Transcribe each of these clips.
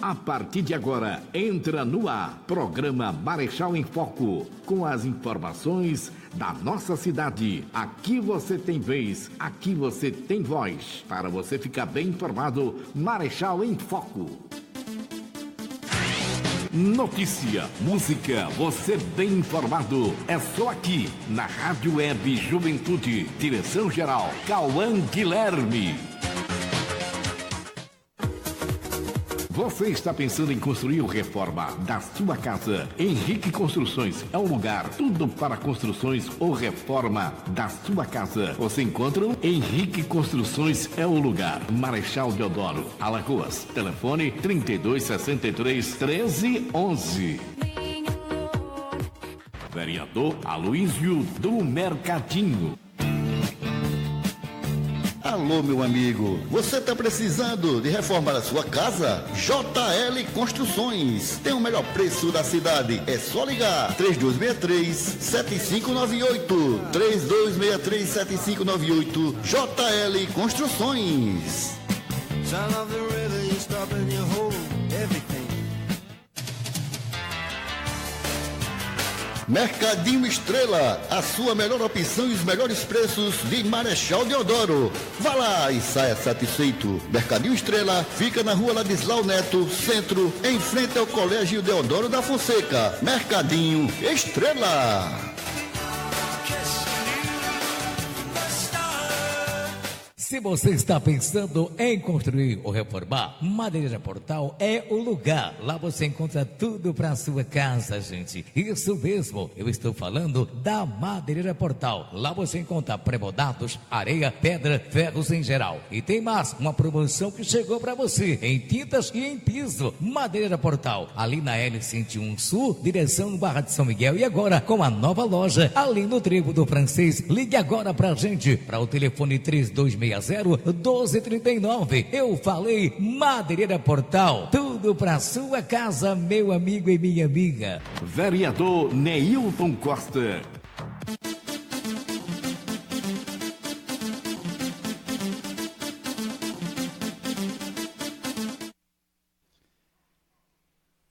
A partir de agora, entra no ar, programa Marechal em Foco, com as informações da nossa cidade. Aqui você tem vez, aqui você tem voz. Para você ficar bem informado, Marechal em Foco. Notícia, música, você bem informado. É só aqui, na Rádio Web Juventude. Direção-geral, Cauã Guilherme. Você está pensando em construir ou reforma da sua casa? Henrique Construções é o lugar. Tudo para construções ou reforma da sua casa. Você encontra Henrique Construções é o lugar. Marechal Deodoro, Alagoas. Telefone 3263-1311. Vereador Aloísio do Mercadinho. Alô, meu amigo, você está precisando de reformar a sua casa? JL Construções tem o melhor preço da cidade. É só ligar 3263-7598. 3263-7598. JL Construções. Mercadinho Estrela, a sua melhor opção e os melhores preços de Marechal Deodoro. Vá lá e saia satisfeito. Mercadinho Estrela fica na rua Ladislau Neto, centro, em frente ao Colégio Deodoro da Fonseca. Mercadinho Estrela. Se você está pensando em construir ou reformar, Madeireira Portal é o lugar. Lá você encontra tudo para a sua casa, gente. Isso mesmo, eu estou falando da Madeireira Portal. Lá você encontra pré-moldados, areia, pedra, ferros em geral. E tem mais, uma promoção que chegou para você, em tintas e em piso. Madeireira Portal, ali na L101 Sul, direção Barra de São Miguel. E agora, com a nova loja, ali no Trevo do Francês. Ligue agora pra gente, para o telefone 3260-1239. Eu falei Madeireira Portal. Tudo pra sua casa, meu amigo e minha amiga. Vereador Neilton Costa.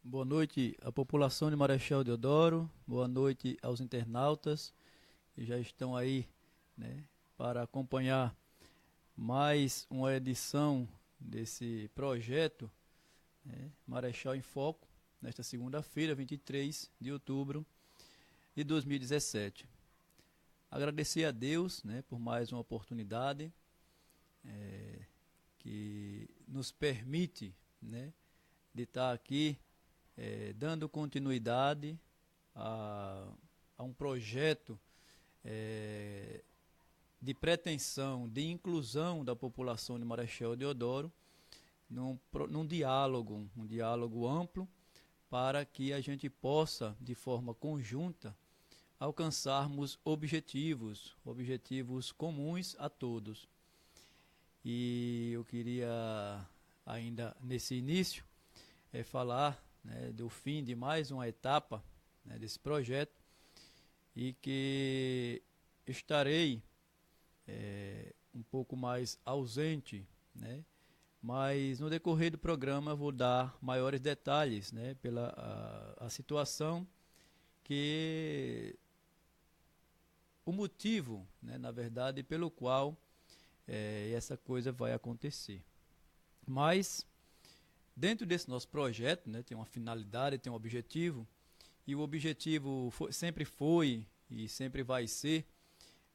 Boa noite à população de Marechal Deodoro. Boa noite aos internautas que já estão aí, né, para acompanhar mais uma edição desse projeto, né, Marechal em Foco, nesta segunda-feira, 23 de outubro de 2017. Agradecer a Deus, né, por mais uma oportunidade que nos permite, né, de estar aqui dando continuidade a um projeto de pretensão, de inclusão da população de Marechal Deodoro, num diálogo, um diálogo amplo, para que a gente possa, de forma conjunta, alcançarmos objetivos comuns a todos. E eu queria, ainda nesse início, falar, né, do fim de mais uma etapa, né, desse projeto, e que estarei um pouco mais ausente, né? Mas no decorrer do programa vou dar maiores detalhes, né, pela a situação, que o motivo, né, na verdade, pelo qual essa coisa vai acontecer. Mas dentro desse nosso projeto, né, tem uma finalidade, tem um objetivo, e o objetivo sempre foi e sempre vai ser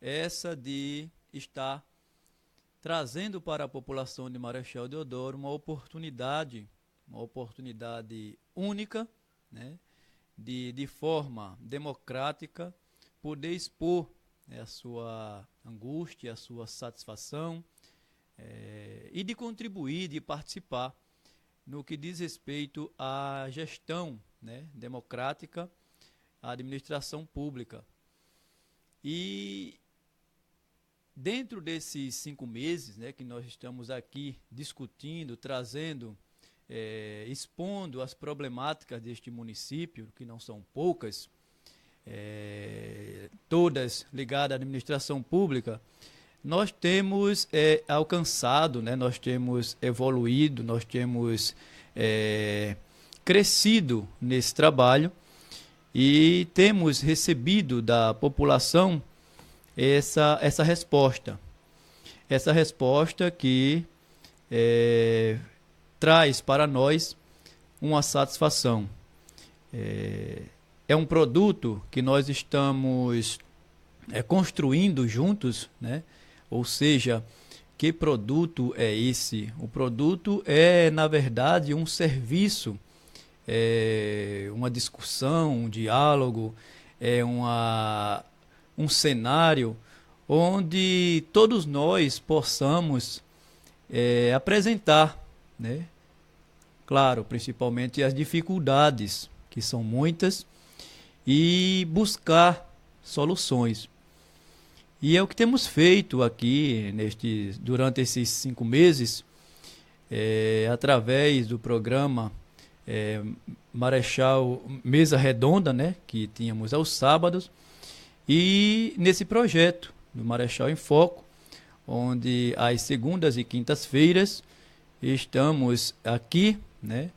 essa de está trazendo para a população de Marechal Deodoro uma oportunidade única, né, de forma democrática, poder expor, né, a sua angústia, a sua satisfação, e de contribuir, de participar no que diz respeito à gestão, né, democrática, à administração pública. E dentro desses 5 meses, né, que nós estamos aqui discutindo, trazendo, expondo as problemáticas deste município, que não são poucas, todas ligadas à administração pública, nós temos alcançado, né, nós temos evoluído, nós temos crescido nesse trabalho e temos recebido da população essa resposta. Essa resposta que traz para nós uma satisfação. É um produto que nós estamos construindo juntos, né? Ou seja, que produto é esse? O produto é, na verdade, um serviço, uma discussão, um diálogo, um cenário onde todos nós possamos apresentar, né? Claro, principalmente as dificuldades, que são muitas, e buscar soluções. E é o que temos feito aqui durante esses 5 meses, através do programa Marechal Mesa Redonda, né, que tínhamos aos sábados, e nesse projeto do Marechal em Foco, onde às segundas e quintas-feiras estamos aqui, né,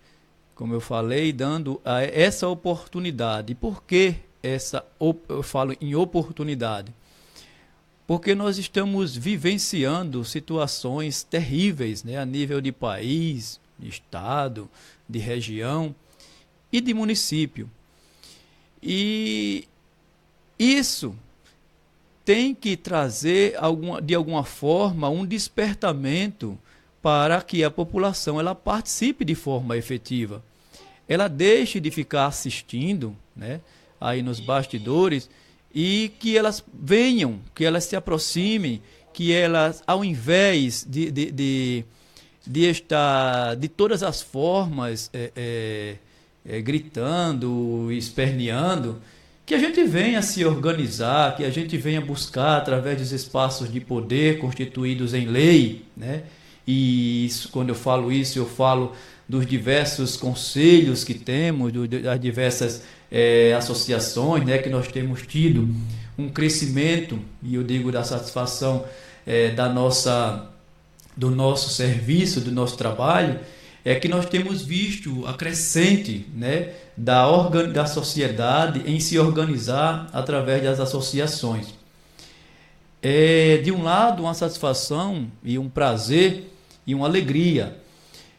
como eu falei, dando essa oportunidade. E por que eu falo em oportunidade? Porque nós estamos vivenciando situações terríveis, né, a nível de país, de estado, de região e de município. E isso tem que trazer, de alguma forma, um despertamento para que a população ela participe de forma efetiva. Ela deixe de ficar assistindo, né, aí nos bastidores, e que elas venham, que elas se aproximem, que elas, ao invés de estar de todas as formas gritando, esperneando, que a gente venha se organizar, que a gente venha buscar através dos espaços de poder constituídos em lei, né? E isso, quando eu falo isso, eu falo dos diversos conselhos que temos, das diversas associações, né, que nós temos tido um crescimento, e eu digo da satisfação do nosso serviço, do nosso trabalho, é que nós temos visto a crescente, né, da sociedade em se organizar através das associações. De um lado, uma satisfação e um prazer e uma alegria,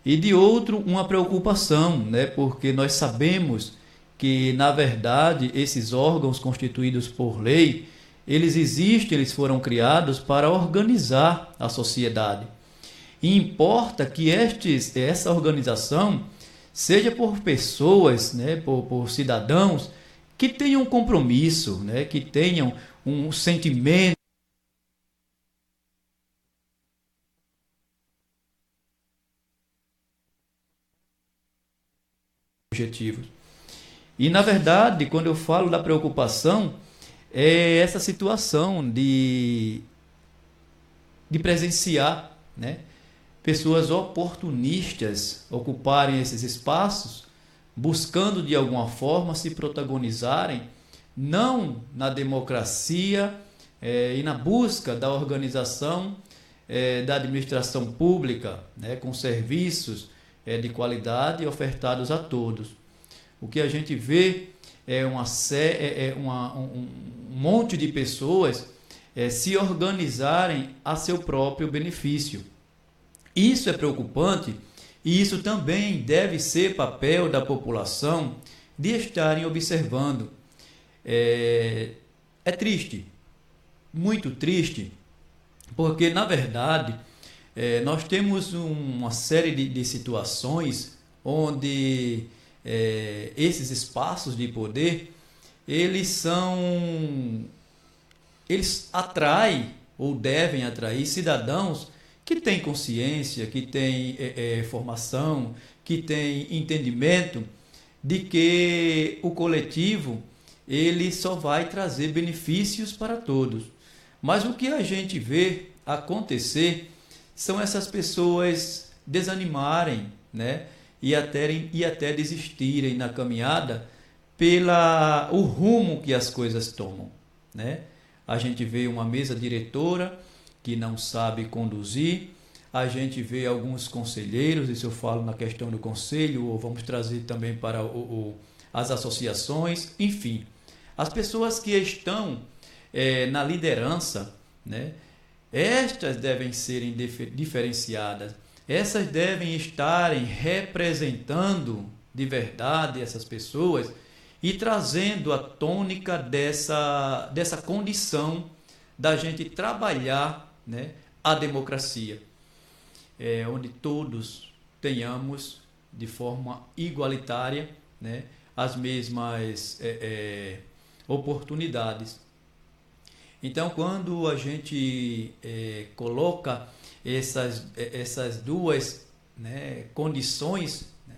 e de outro, uma preocupação, né, porque nós sabemos que, na verdade, esses órgãos constituídos por lei, eles existem, eles foram criados para organizar a sociedade. E importa que essa organização seja por pessoas, né, por cidadãos que tenham um compromisso, né, que tenham um sentimento objetivos. E, na verdade, quando eu falo da preocupação, é essa situação de presenciar, né, pessoas oportunistas ocuparem esses espaços, buscando de alguma forma se protagonizarem, não na democracia e na busca da organização da administração pública, né, com serviços de qualidade ofertados a todos. O que a gente vê é um monte de pessoas se organizarem a seu próprio benefício. Isso é preocupante e isso também deve ser papel da população de estarem observando. É triste, muito triste, porque, na verdade, nós temos uma série de situações onde esses espaços de poder, eles atraem ou devem atrair cidadãos que têm consciência, que têm formação, que têm entendimento de que o coletivo ele só vai trazer benefícios para todos. Mas o que a gente vê acontecer são essas pessoas desanimarem, né? E até desistirem na caminhada o rumo que as coisas tomam, né? A gente vê uma mesa diretora que não sabe conduzir, a gente vê alguns conselheiros, isso eu falo na questão do conselho, ou vamos trazer também para as associações, enfim. As pessoas que estão na liderança, né, estas devem serem diferenciadas, essas devem estarem representando de verdade essas pessoas e trazendo a tônica dessa condição da gente trabalhar, né, a democracia, onde todos tenhamos de forma igualitária, né, as mesmas oportunidades. Então, quando a gente coloca essas duas, né, condições, né,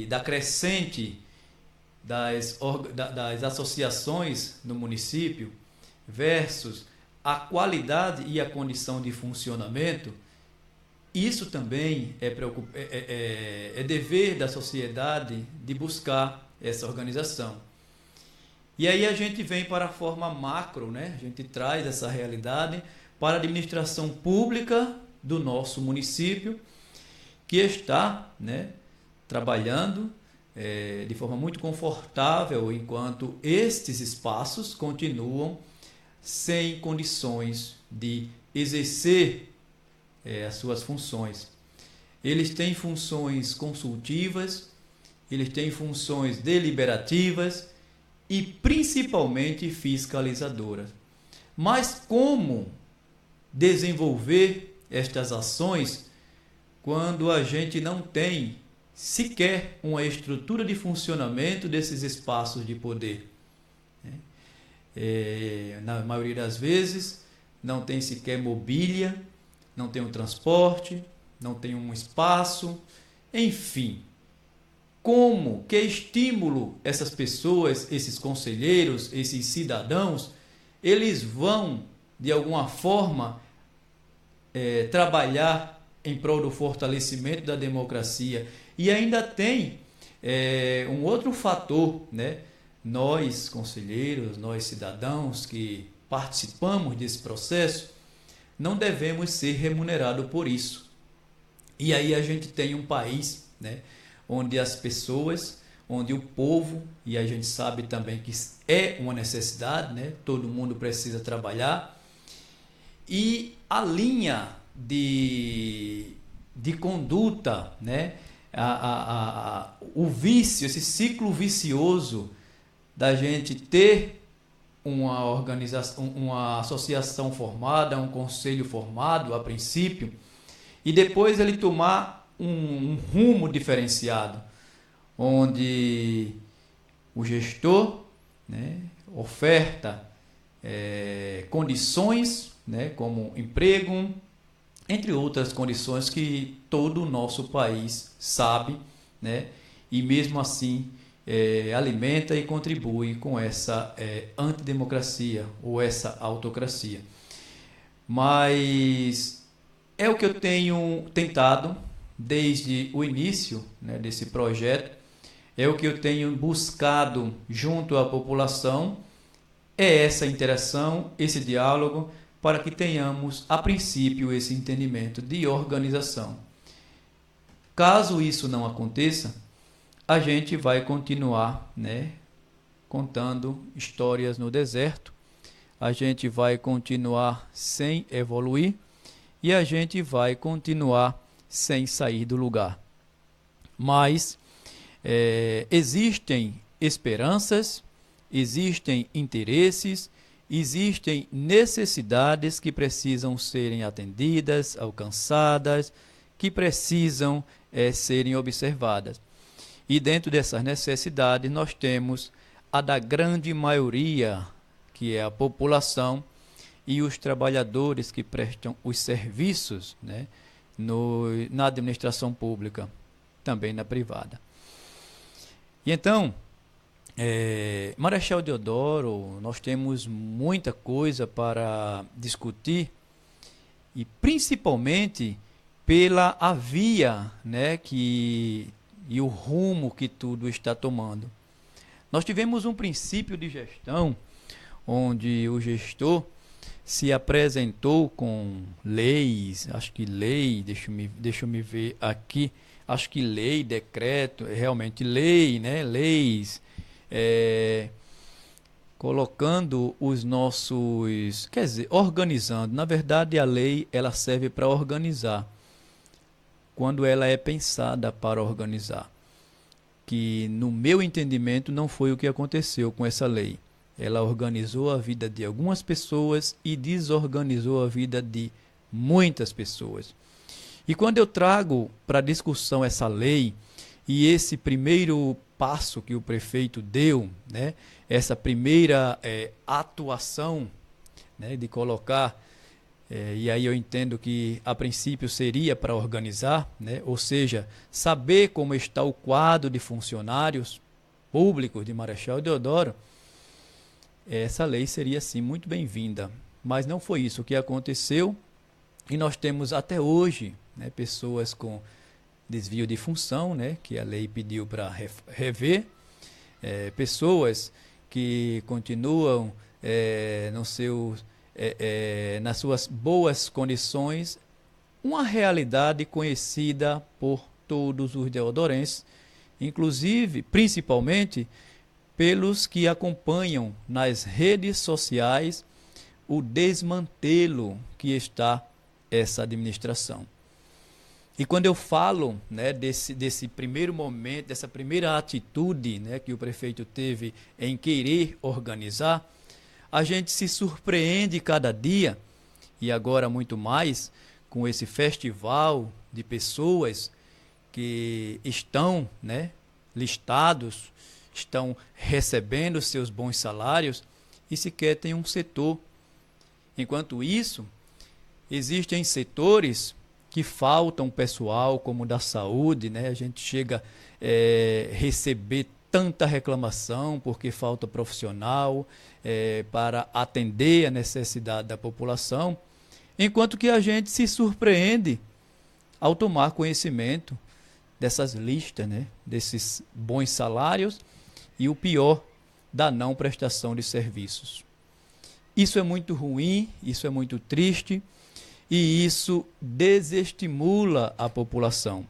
da crescente das associações no município versus a qualidade e a condição de funcionamento, isso também é dever da sociedade de buscar essa organização. E aí a gente vem para a forma macro, né? A gente traz essa realidade para a administração pública do nosso município, que está, né, trabalhando de forma muito confortável, enquanto estes espaços continuam sem condições de exercer as suas funções. Eles têm funções consultivas, eles têm funções deliberativas e principalmente fiscalizadoras. Mas como desenvolver estas ações quando a gente não tem sequer uma estrutura de funcionamento desses espaços de poder? Na maioria das vezes não tem sequer mobília, não tem um transporte, não tem um espaço, enfim. Como, que estímulo essas pessoas, esses conselheiros, esses cidadãos, eles vão de alguma forma trabalhar em prol do fortalecimento da democracia? E ainda tem um outro fator, né? Nós, conselheiros, nós cidadãos que participamos desse processo, não devemos ser remunerados por isso. E aí a gente tem um país, né, onde as pessoas, onde o povo, e a gente sabe também que é uma necessidade, né, todo mundo precisa trabalhar, e a linha de conduta, né, o vício, esse ciclo vicioso da gente ter uma organização, uma associação formada, um conselho formado a princípio, e depois ele tomar um rumo diferenciado, onde o gestor, né, oferta condições, né, como emprego, entre outras condições que todo o nosso país sabe, né, e mesmo assim alimenta e contribui com essa antidemocracia ou essa autocracia. Mas é o que eu tenho tentado desde o início, né, desse projeto, é o que eu tenho buscado junto à população, é essa interação, esse diálogo, para que tenhamos, a princípio, esse entendimento de organização. Caso isso não aconteça, a gente vai continuar, né, contando histórias no deserto, a gente vai continuar sem evoluir e a gente vai continuar sem sair do lugar. Mas existem esperanças, existem interesses, existem necessidades que precisam serem atendidas, alcançadas, que precisam serem observadas. E dentro dessas necessidades nós temos a da grande maioria, que é a população e os trabalhadores que prestam os serviços, né, na administração pública, também na privada. E então, Marechal Deodoro, nós temos muita coisa para discutir, e principalmente pela a via, né, e o rumo que tudo está tomando. Nós tivemos um princípio de gestão onde o gestor se apresentou com leis, acho que lei, deixa eu me ver aqui, acho que lei, decreto, realmente lei, né? Leis, colocando os nossos, quer dizer, organizando. Na verdade, a lei ela serve para organizar, quando ela é pensada para organizar. Que no meu entendimento não foi o que aconteceu com essa lei. Ela organizou a vida de algumas pessoas e desorganizou a vida de muitas pessoas. E quando eu trago para discussão essa lei e esse primeiro passo que o prefeito deu, né, essa primeira atuação, né, de colocar, e aí eu entendo que a princípio seria para organizar, né, ou seja, saber como está o quadro de funcionários públicos de Marechal Deodoro, essa lei seria sim muito bem-vinda, mas não foi isso que aconteceu e nós temos até hoje, né, pessoas com desvio de função, né, que a lei pediu para rever, pessoas que continuam nas suas boas condições, uma realidade conhecida por todos os deodorenses, inclusive, principalmente, pelos que acompanham nas redes sociais o desmantelo que está essa administração. E quando eu falo, né, desse primeiro momento, dessa primeira atitude, né, que o prefeito teve em querer organizar, a gente se surpreende cada dia, e agora muito mais, com esse festival de pessoas que estão, né, listados, estão recebendo seus bons salários e sequer tem um setor. Enquanto isso, existem setores que faltam pessoal, como o da saúde, né? A gente chega a receber tanta reclamação porque falta profissional para atender a necessidade da população, enquanto que a gente se surpreende ao tomar conhecimento dessas listas, né? Desses bons salários e o pior, da não prestação de serviços. Isso é muito ruim, isso é muito triste e isso desestimula a população.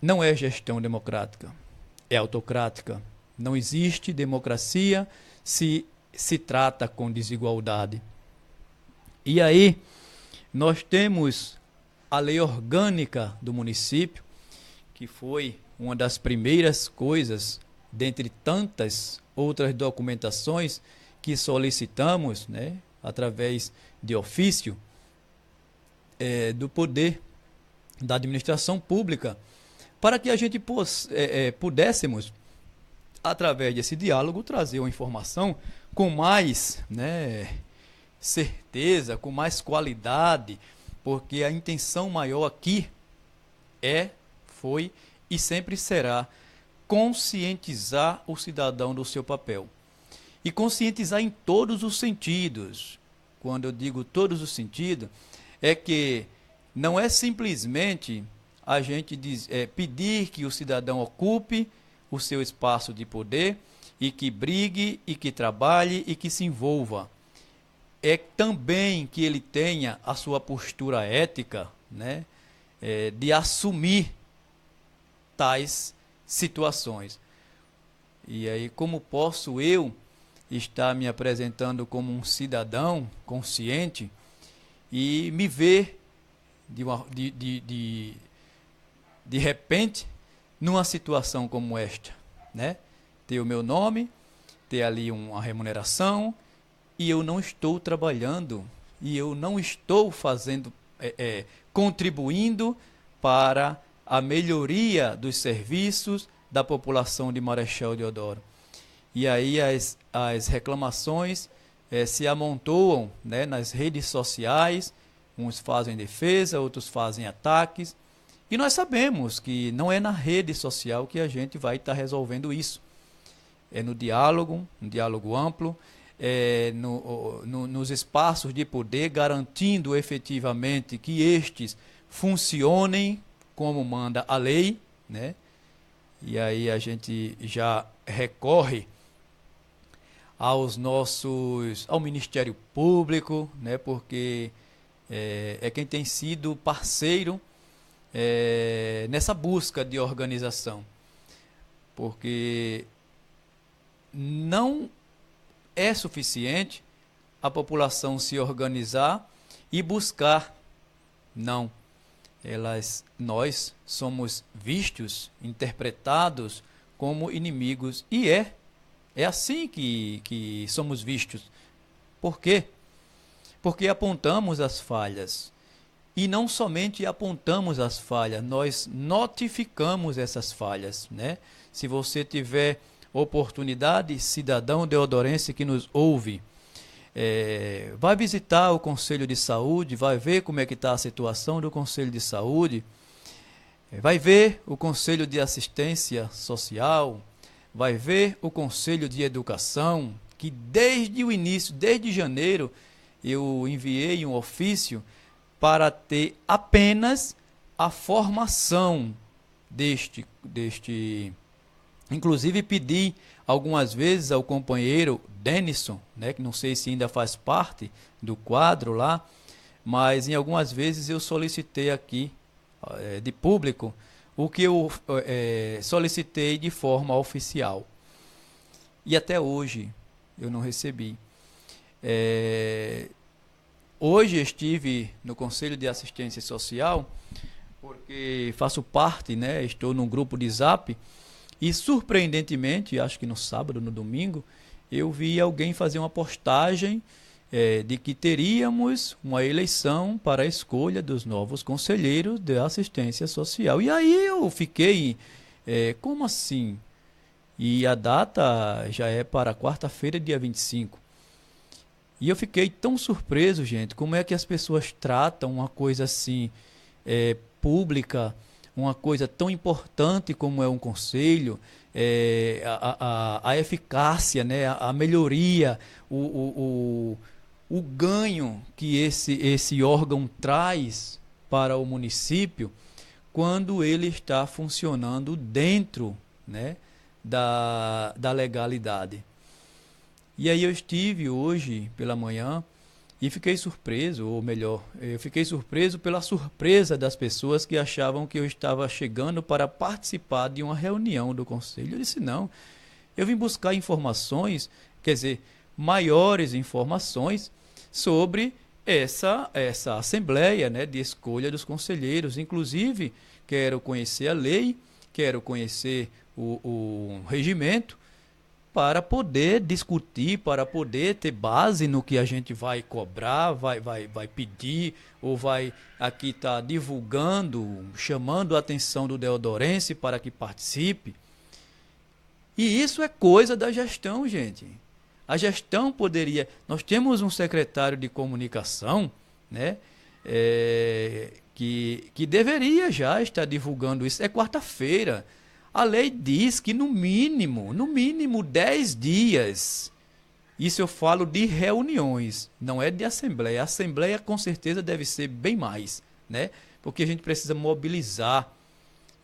Não é gestão democrática, é autocrática. Não existe democracia se se trata com desigualdade. E aí, nós temos a lei orgânica do município, que foi uma das primeiras coisas, dentre tantas outras documentações que solicitamos, né, através de ofício, do poder da administração pública, para que a gente pudéssemos, através desse diálogo, trazer uma informação com mais, né, certeza, com mais qualidade, porque a intenção maior aqui foi e sempre será conscientizar o cidadão do seu papel. E conscientizar em todos os sentidos. Quando eu digo todos os sentidos, é que não é simplesmente a gente pedir que o cidadão ocupe o seu espaço de poder e que brigue e que trabalhe e que se envolva. É também que ele tenha a sua postura ética, né, de assumir tais situações. E aí, como posso eu estar me apresentando como um cidadão consciente e me ver de repente numa situação como esta, né? Ter o meu nome, ter ali uma remuneração e eu não estou trabalhando e eu não estou fazendo, contribuindo para a melhoria dos serviços da população de Marechal Deodoro. E aí as reclamações se amontoam, né, nas redes sociais, uns fazem defesa, outros fazem ataques, e nós sabemos que não é na rede social que a gente vai estar resolvendo isso. É no diálogo, um diálogo amplo, nos espaços de poder, garantindo efetivamente que estes funcionem como manda a lei, né? E aí a gente já recorre ao Ministério Público, né, porque é quem tem sido parceiro nessa busca de organização, porque não é suficiente a população se organizar e buscar, não. Nós somos vistos, interpretados como inimigos, e é assim que somos vistos. Por quê? Porque apontamos as falhas. E não somente apontamos as falhas, nós notificamos essas falhas, né? Se você tiver oportunidade, cidadão deodorense que nos ouve, vai visitar o Conselho de Saúde, vai ver como é que está a situação do Conselho de Saúde, vai ver o Conselho de Assistência Social, vai ver o Conselho de Educação, que desde o início, desde janeiro, eu enviei um ofício para ter apenas a formação deste. Inclusive pedi algumas vezes ao companheiro Denison, né, que não sei se ainda faz parte do quadro lá, mas em algumas vezes eu solicitei aqui de público o que eu solicitei de forma oficial. E até hoje eu não recebi. Hoje estive no Conselho de Assistência Social, porque faço parte, né, estou num grupo de Zap, e surpreendentemente, acho que no sábado, no domingo, eu vi alguém fazer uma postagem de que teríamos uma eleição para a escolha dos novos conselheiros de assistência social. E aí eu fiquei, como assim? E a data já é para quarta-feira, dia 25. E eu fiquei tão surpreso, gente, como é que as pessoas tratam uma coisa assim, pública, uma coisa tão importante como é um conselho, a eficácia, né, a melhoria, o ganho que esse órgão traz para o município quando ele está funcionando dentro, né, da legalidade. E aí eu estive hoje pela manhã e fiquei surpreso, ou melhor, eu fiquei surpreso pela surpresa das pessoas que achavam que eu estava chegando para participar de uma reunião do conselho. Eu disse, não, eu vim buscar informações, quer dizer, maiores informações sobre essa assembleia, né, de escolha dos conselheiros. Inclusive, quero conhecer a lei, quero conhecer o regimento, para poder discutir, para poder ter base no que a gente vai cobrar, vai pedir, ou vai aqui estar divulgando, chamando a atenção do deodorense para que participe. E isso é coisa da gestão, gente. A gestão poderia... Nós temos um secretário de comunicação, né, que deveria já estar divulgando isso. É quarta-feira. A lei diz que no mínimo 10 dias. Isso eu falo de reuniões, não é de assembleia. A assembleia com certeza deve ser bem mais, né? Porque a gente precisa mobilizar.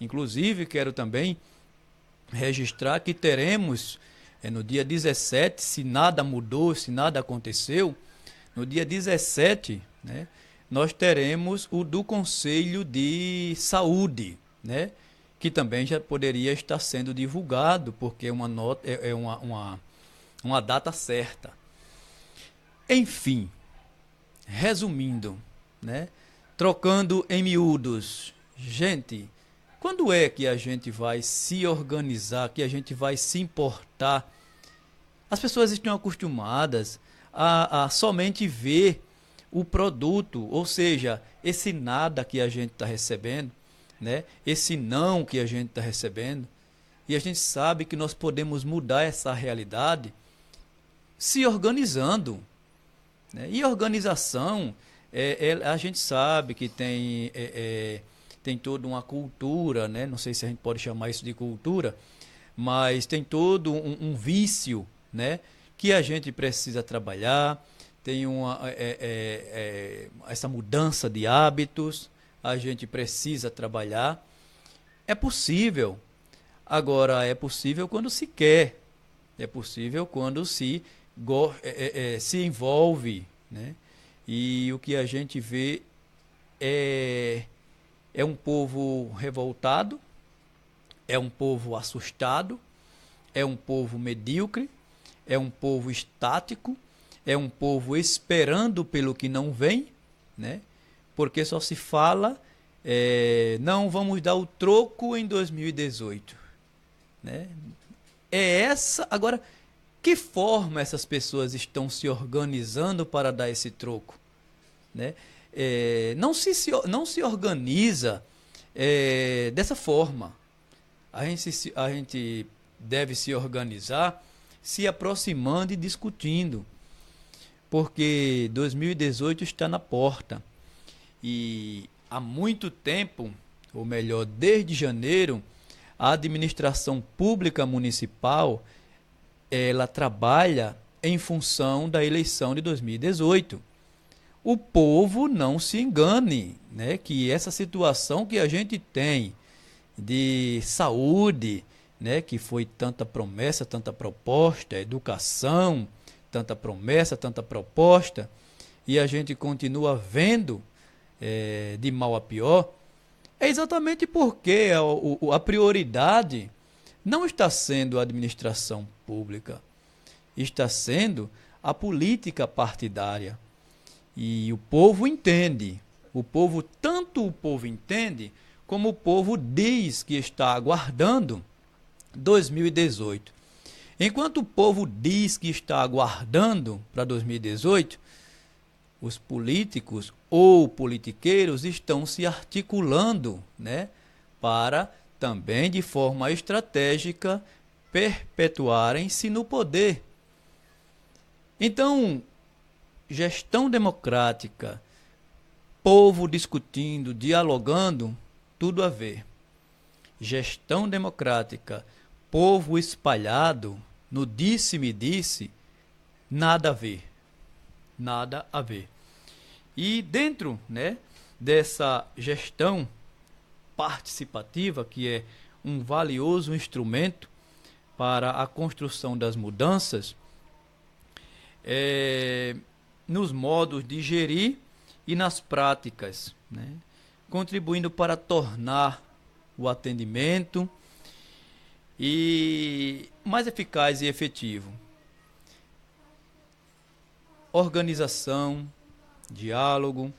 Inclusive, quero também registrar que teremos no dia 17, se nada mudou, se nada aconteceu, no dia 17, né, nós teremos o do Conselho de Saúde, né? Que também já poderia estar sendo divulgado, porque é uma data certa. Enfim, resumindo, né? Trocando em miúdos, gente, quando é que a gente vai se organizar, que a gente vai se importar? As pessoas estão acostumadas a somente ver o produto, ou seja, esse nada que a gente está recebendo, né? Esse não que a gente está recebendo, e a gente sabe que nós podemos mudar essa realidade se organizando, né? E organização, a gente sabe que tem toda uma cultura, né? Não sei se a gente pode chamar isso de cultura, mas tem todo um vício, né, que a gente precisa trabalhar, tem essa mudança de hábitos, a gente precisa trabalhar. É possível. Agora, é possível quando se quer. É possível quando se se envolve, né? E o que a gente vê é um povo revoltado, é um povo assustado, é um povo medíocre, é um povo estático, é um povo esperando pelo que não vem, né? Porque só se fala, não vamos dar o troco em 2018, né? Agora, que forma essas pessoas estão se organizando para dar esse troco, né? Não se organiza dessa forma. A gente deve se organizar se aproximando e discutindo, porque 2018 está na porta e há muito tempo, ou melhor, desde janeiro, a administração pública municipal ela trabalha em função da eleição de 2018. O povo não se engane, né, que essa situação que a gente tem de saúde, né, que foi tanta promessa, tanta proposta, educação, tanta promessa, tanta proposta, e a gente continua vendo de mal a pior, é exatamente porque a prioridade não está sendo a administração pública, está sendo a política partidária. E o povo entende, tanto o povo entende, como o povo diz que está aguardando 2018. Enquanto o povo diz que está aguardando para 2018, os políticos ou politiqueiros estão se articulando, né, para também de forma estratégica perpetuarem-se no poder. Então, gestão democrática, povo discutindo, dialogando, tudo a ver. Gestão democrática, povo espalhado, no disse-me-disse, nada a ver. Nada a ver. E dentro, né, dessa gestão participativa, que é um valioso instrumento para a construção das mudanças, nos modos de gerir e nas práticas, né, contribuindo para tornar o atendimento mais eficaz e efetivo. Organização, diálogo,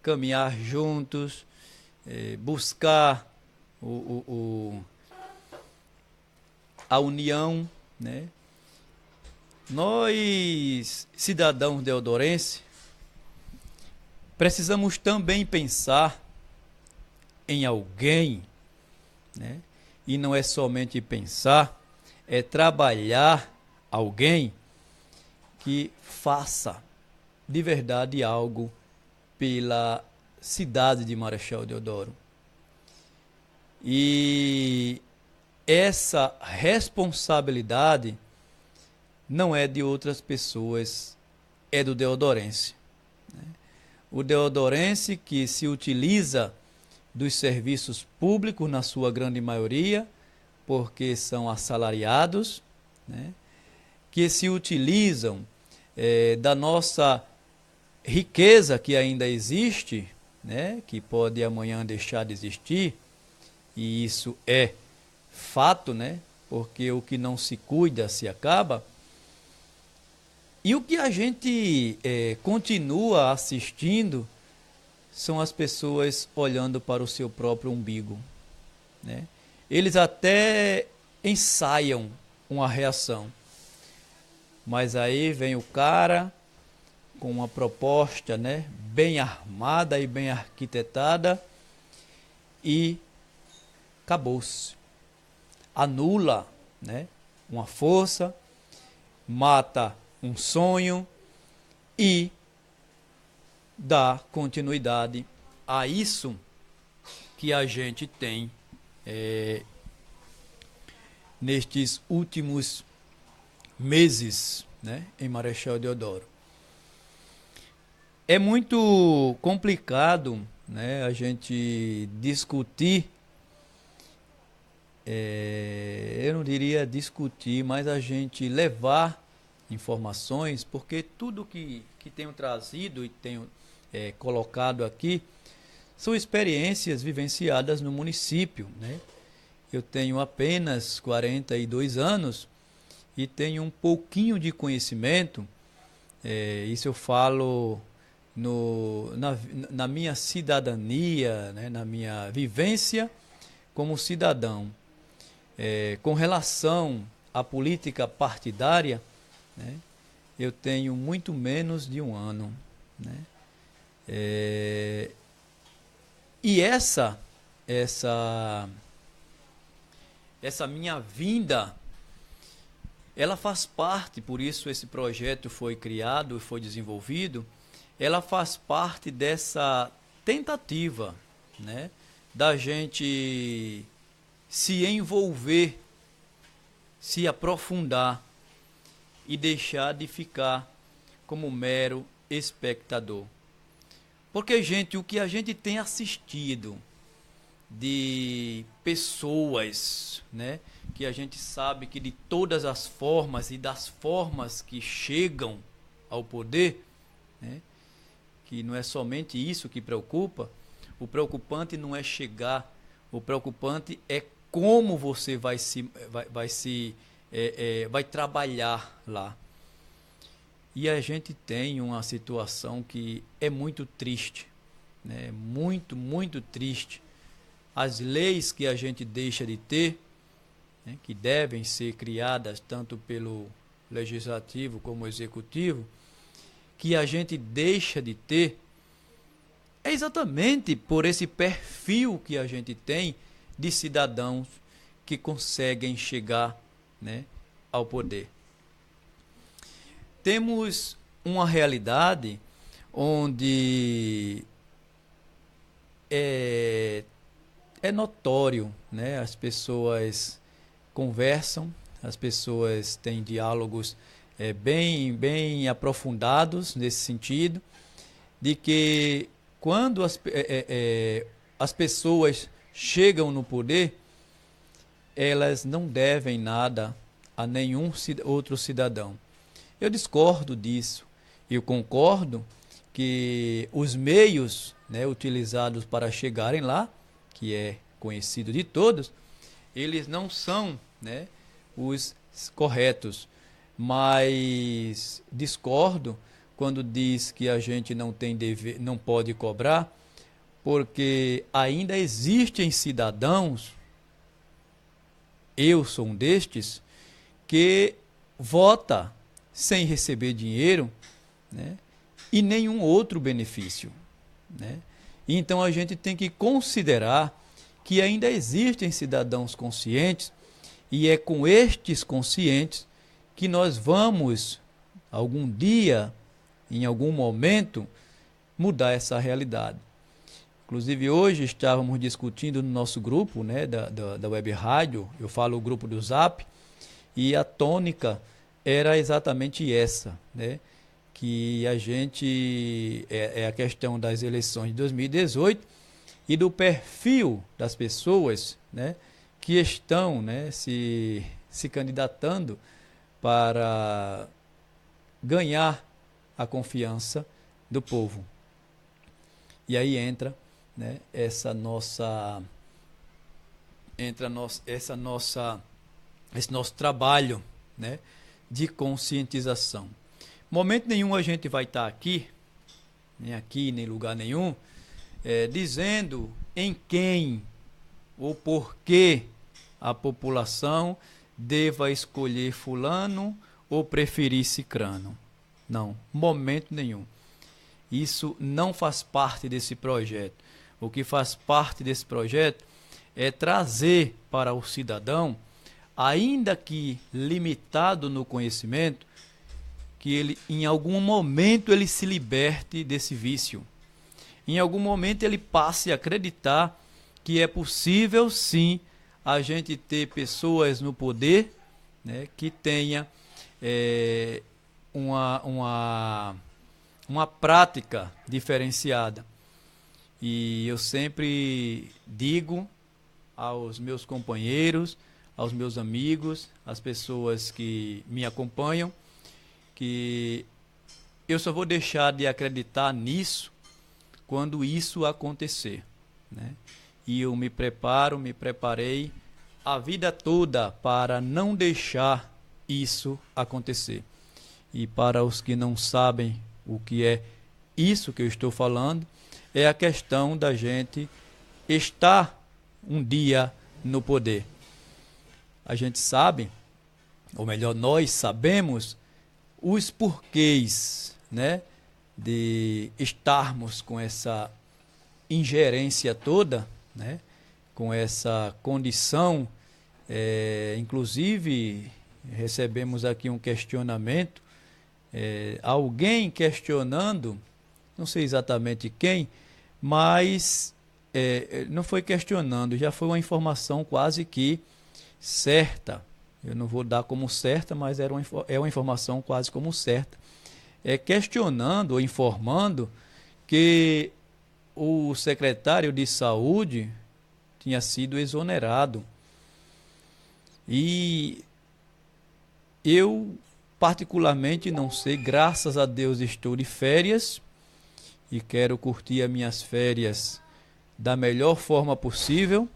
caminhar juntos, buscar a união, né? Nós, cidadãos deodorenses, precisamos também pensar em alguém, né? E não é somente pensar, é trabalhar alguém que faça de verdade algo pela cidade de Marechal Deodoro. E essa responsabilidade não é de outras pessoas, é do deodorense. O deodorense que se utiliza dos serviços públicos, na sua grande maioria, porque são assalariados, né, que se utilizam da nossa riqueza que ainda existe, né, que pode amanhã deixar de existir, e isso é fato, né, porque o que não se cuida se acaba. E o que a gente continua assistindo são as pessoas olhando para o seu próprio umbigo, né? Eles até ensaiam uma reação, mas aí vem o cara com uma proposta, né, bem armada e bem arquitetada e acabou-se. Anula, né, uma força, mata um sonho e dá continuidade a isso que a gente tem nestes últimos meses, né, em Marechal Deodoro. É muito complicado, né, a gente discutir, eu não diria discutir, mas a gente levar informações, porque tudo que tenho trazido e tenho colocado aqui são experiências vivenciadas no município, né? Eu tenho apenas 42 anos e tenho um pouquinho de conhecimento, isso eu falo na minha cidadania, né? Na minha vivência como cidadão. Com relação à política partidária, né? Eu tenho muito menos de um ano, né? E essa minha vinda, ela faz parte, por isso esse projeto foi criado e foi desenvolvido, ela faz parte dessa tentativa, né, da gente se envolver, se aprofundar e deixar de ficar como mero espectador. Porque, gente, o que a gente tem assistido de pessoas, né, que a gente sabe que de todas as formas e das formas que chegam ao poder, né, que não é somente isso que preocupa, o preocupante não é chegar, o preocupante é como você vai trabalhar lá. E a gente tem uma situação que é muito triste, né? Muito, muito triste. As leis que a gente deixa de ter, né, que devem ser criadas tanto pelo legislativo como executivo, que a gente deixa de ter, é exatamente por esse perfil que a gente tem de cidadãos que conseguem chegar, né, ao poder. Temos uma realidade onde é notório, né? As pessoas conversam, as pessoas têm diálogos bem aprofundados nesse sentido, de que quando as pessoas chegam no poder, elas não devem nada a nenhum outro cidadão. Eu discordo disso. Eu concordo que os meios, né, utilizados para chegarem lá, que é conhecido de todos, eles não são, né, os corretos. Mas discordo quando diz que a gente não tem dever, não pode cobrar, porque ainda existem cidadãos, eu sou um destes, que vota sem receber dinheiro, né, e nenhum outro benefício, né? Então a gente tem que considerar que ainda existem cidadãos conscientes, e é com estes conscientes que nós vamos, algum dia, em algum momento, mudar essa realidade. Inclusive hoje estávamos discutindo no nosso grupo, né, da Web Rádio, eu falo o grupo do Zap, e a tônica era exatamente essa, né? Que a gente, a questão das eleições de 2018 e do perfil das pessoas, né, que estão, né, se candidatando para ganhar a confiança do povo. E aí entra, né, esse nosso trabalho, né, de conscientização. Momento nenhum a gente vai estar aqui, nem lugar nenhum, dizendo em quem ou por que a população deva escolher fulano ou preferir cicrano. Não, momento nenhum. Isso não faz parte desse projeto. O que faz parte desse projeto é trazer para o cidadão, ainda que limitado no conhecimento, que ele, em algum momento, ele se liberte desse vício. Em algum momento ele passe a acreditar que é possível, sim, a gente ter pessoas no poder, né, que tenha uma prática diferenciada. E eu sempre digo aos meus companheiros, aos meus amigos, às pessoas que me acompanham, que eu só vou deixar de acreditar nisso quando isso acontecer, né? E eu me preparei a vida toda para não deixar isso acontecer. E para os que não sabem o que é isso que eu estou falando, é a questão da gente estar um dia no poder. A gente sabe, ou melhor, nós sabemos os porquês, né, de estarmos com essa ingerência toda, né, com essa condição. Inclusive, recebemos aqui um questionamento, alguém questionando, não sei exatamente quem, mas não foi questionando, já foi uma informação quase que certa. Eu não vou dar como certa, mas é uma informação quase como certa. Questionando ou informando que o secretário de Saúde tinha sido exonerado. E eu, particularmente, não sei, graças a Deus estou de férias e quero curtir as minhas férias da melhor forma possível.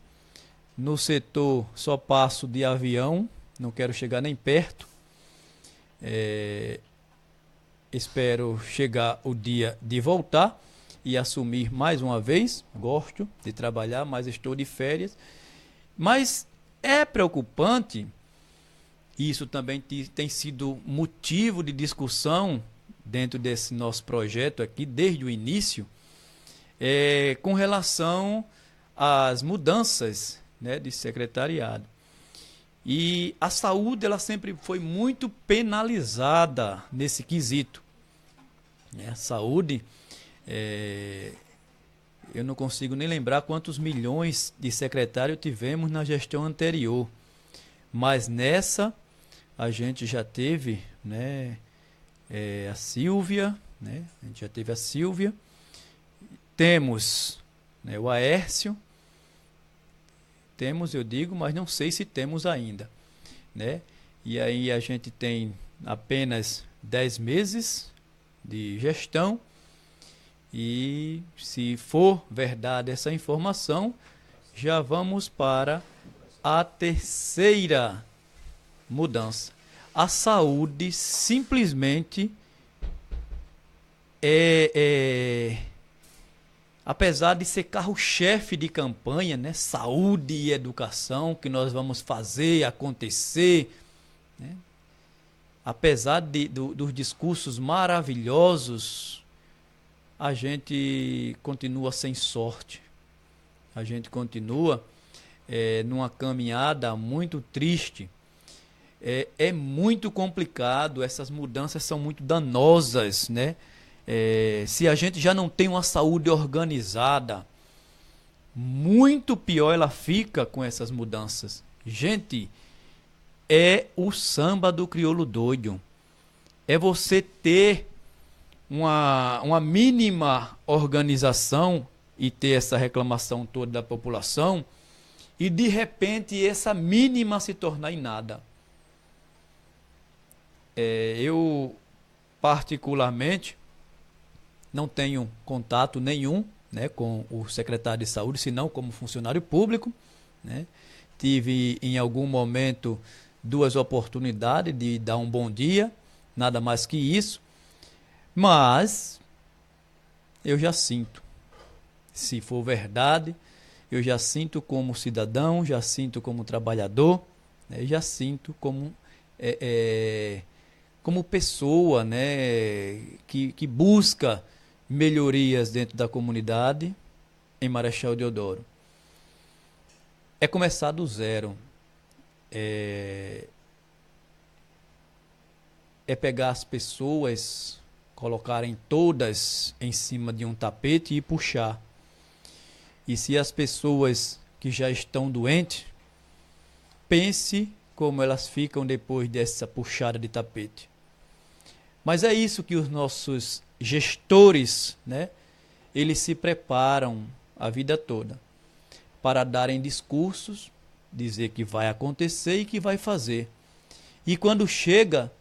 No setor só passo de avião, não quero chegar nem perto. Espero chegar o dia de voltar e assumir mais uma vez. Gosto de trabalhar, mas estou de férias. Mas é preocupante, isso também tem sido motivo de discussão dentro desse nosso projeto aqui, desde o início, com relação às mudanças, né, de secretariado. E a saúde, ela sempre foi muito penalizada nesse quesito. A saúde, eu não consigo nem lembrar quantos milhões de secretários tivemos na gestão anterior. Mas nessa, a gente já teve, né, a Silvia, né, a gente já teve a Silvia, temos, né, o Aércio, temos, eu digo, mas não sei se temos ainda, né? E aí a gente tem apenas 10 meses de gestão e, se for verdade essa informação, já vamos para a terceira mudança. A saúde simplesmente apesar de ser carro-chefe de campanha, né, saúde e educação, que nós vamos fazer acontecer, né, apesar dos discursos maravilhosos, a gente continua sem sorte. A gente continua numa caminhada muito triste. É muito complicado, essas mudanças são muito danosas, né? Se a gente já não tem uma saúde organizada, muito pior ela fica com essas mudanças. Gente, é o samba do crioulo doido. É você ter uma mínima organização e ter essa reclamação toda da população e, de repente, essa mínima se tornar em nada. Eu, particularmente, não tenho contato nenhum, né, com o secretário de saúde, senão como funcionário público, né? Tive em algum momento 2 oportunidades de dar um bom dia, nada mais que isso, mas eu já sinto, se for verdade, eu já sinto como cidadão, já sinto como trabalhador, né, já sinto como como pessoa, né, que busca melhorias dentro da comunidade em Marechal Deodoro. É começar do zero. É pegar as pessoas, colocarem todas em cima de um tapete e puxar. E se as pessoas que já estão doentes, pense como elas ficam depois dessa puxada de tapete. Mas é isso que os nossos gestores, né, eles se preparam a vida toda para darem discursos, dizer que vai acontecer e que vai fazer. E quando chega,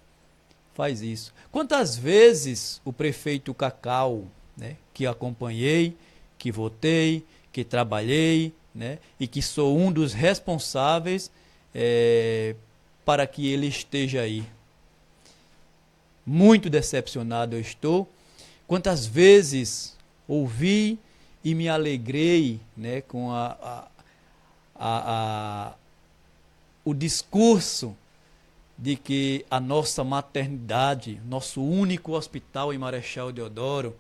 faz isso. Quantas vezes o prefeito Cacau, né, que acompanhei, que votei, que trabalhei, né, e que sou um dos responsáveis para que ele esteja aí. Muito decepcionado eu estou. Quantas vezes ouvi e me alegrei, né, com o discurso de que a nossa maternidade, nosso único hospital em Marechal Deodoro,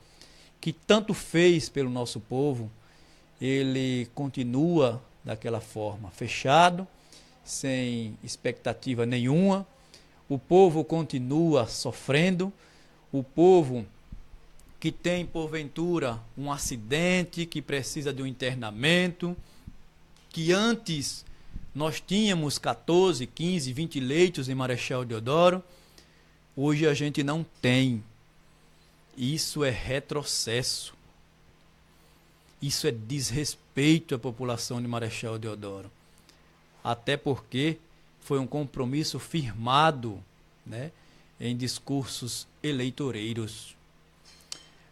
que tanto fez pelo nosso povo, ele continua daquela forma, fechado, sem expectativa nenhuma. O povo continua sofrendo, o povo que tem, porventura, um acidente, que precisa de um internamento, que antes nós tínhamos 14, 15, 20 leitos em Marechal Deodoro, hoje a gente não tem. Isso é retrocesso. Isso é desrespeito à população de Marechal Deodoro. Até porque foi um compromisso firmado, né, em discursos eleitoreiros.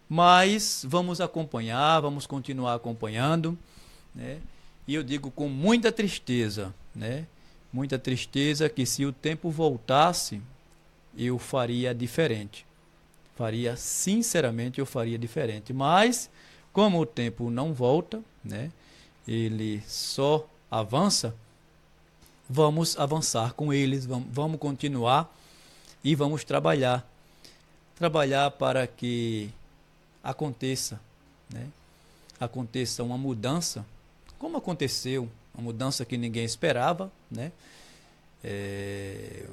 Mas vamos acompanhar, vamos continuar acompanhando, né? E eu digo com muita tristeza, né? Muita tristeza, que se o tempo voltasse, eu faria diferente. Sinceramente, eu faria diferente. Mas, como o tempo não volta, né? Ele só avança, vamos avançar com eles, vamos continuar e vamos trabalhar. Trabalhar para que aconteça, né? Aconteça uma mudança, como aconteceu, uma mudança que ninguém esperava, né?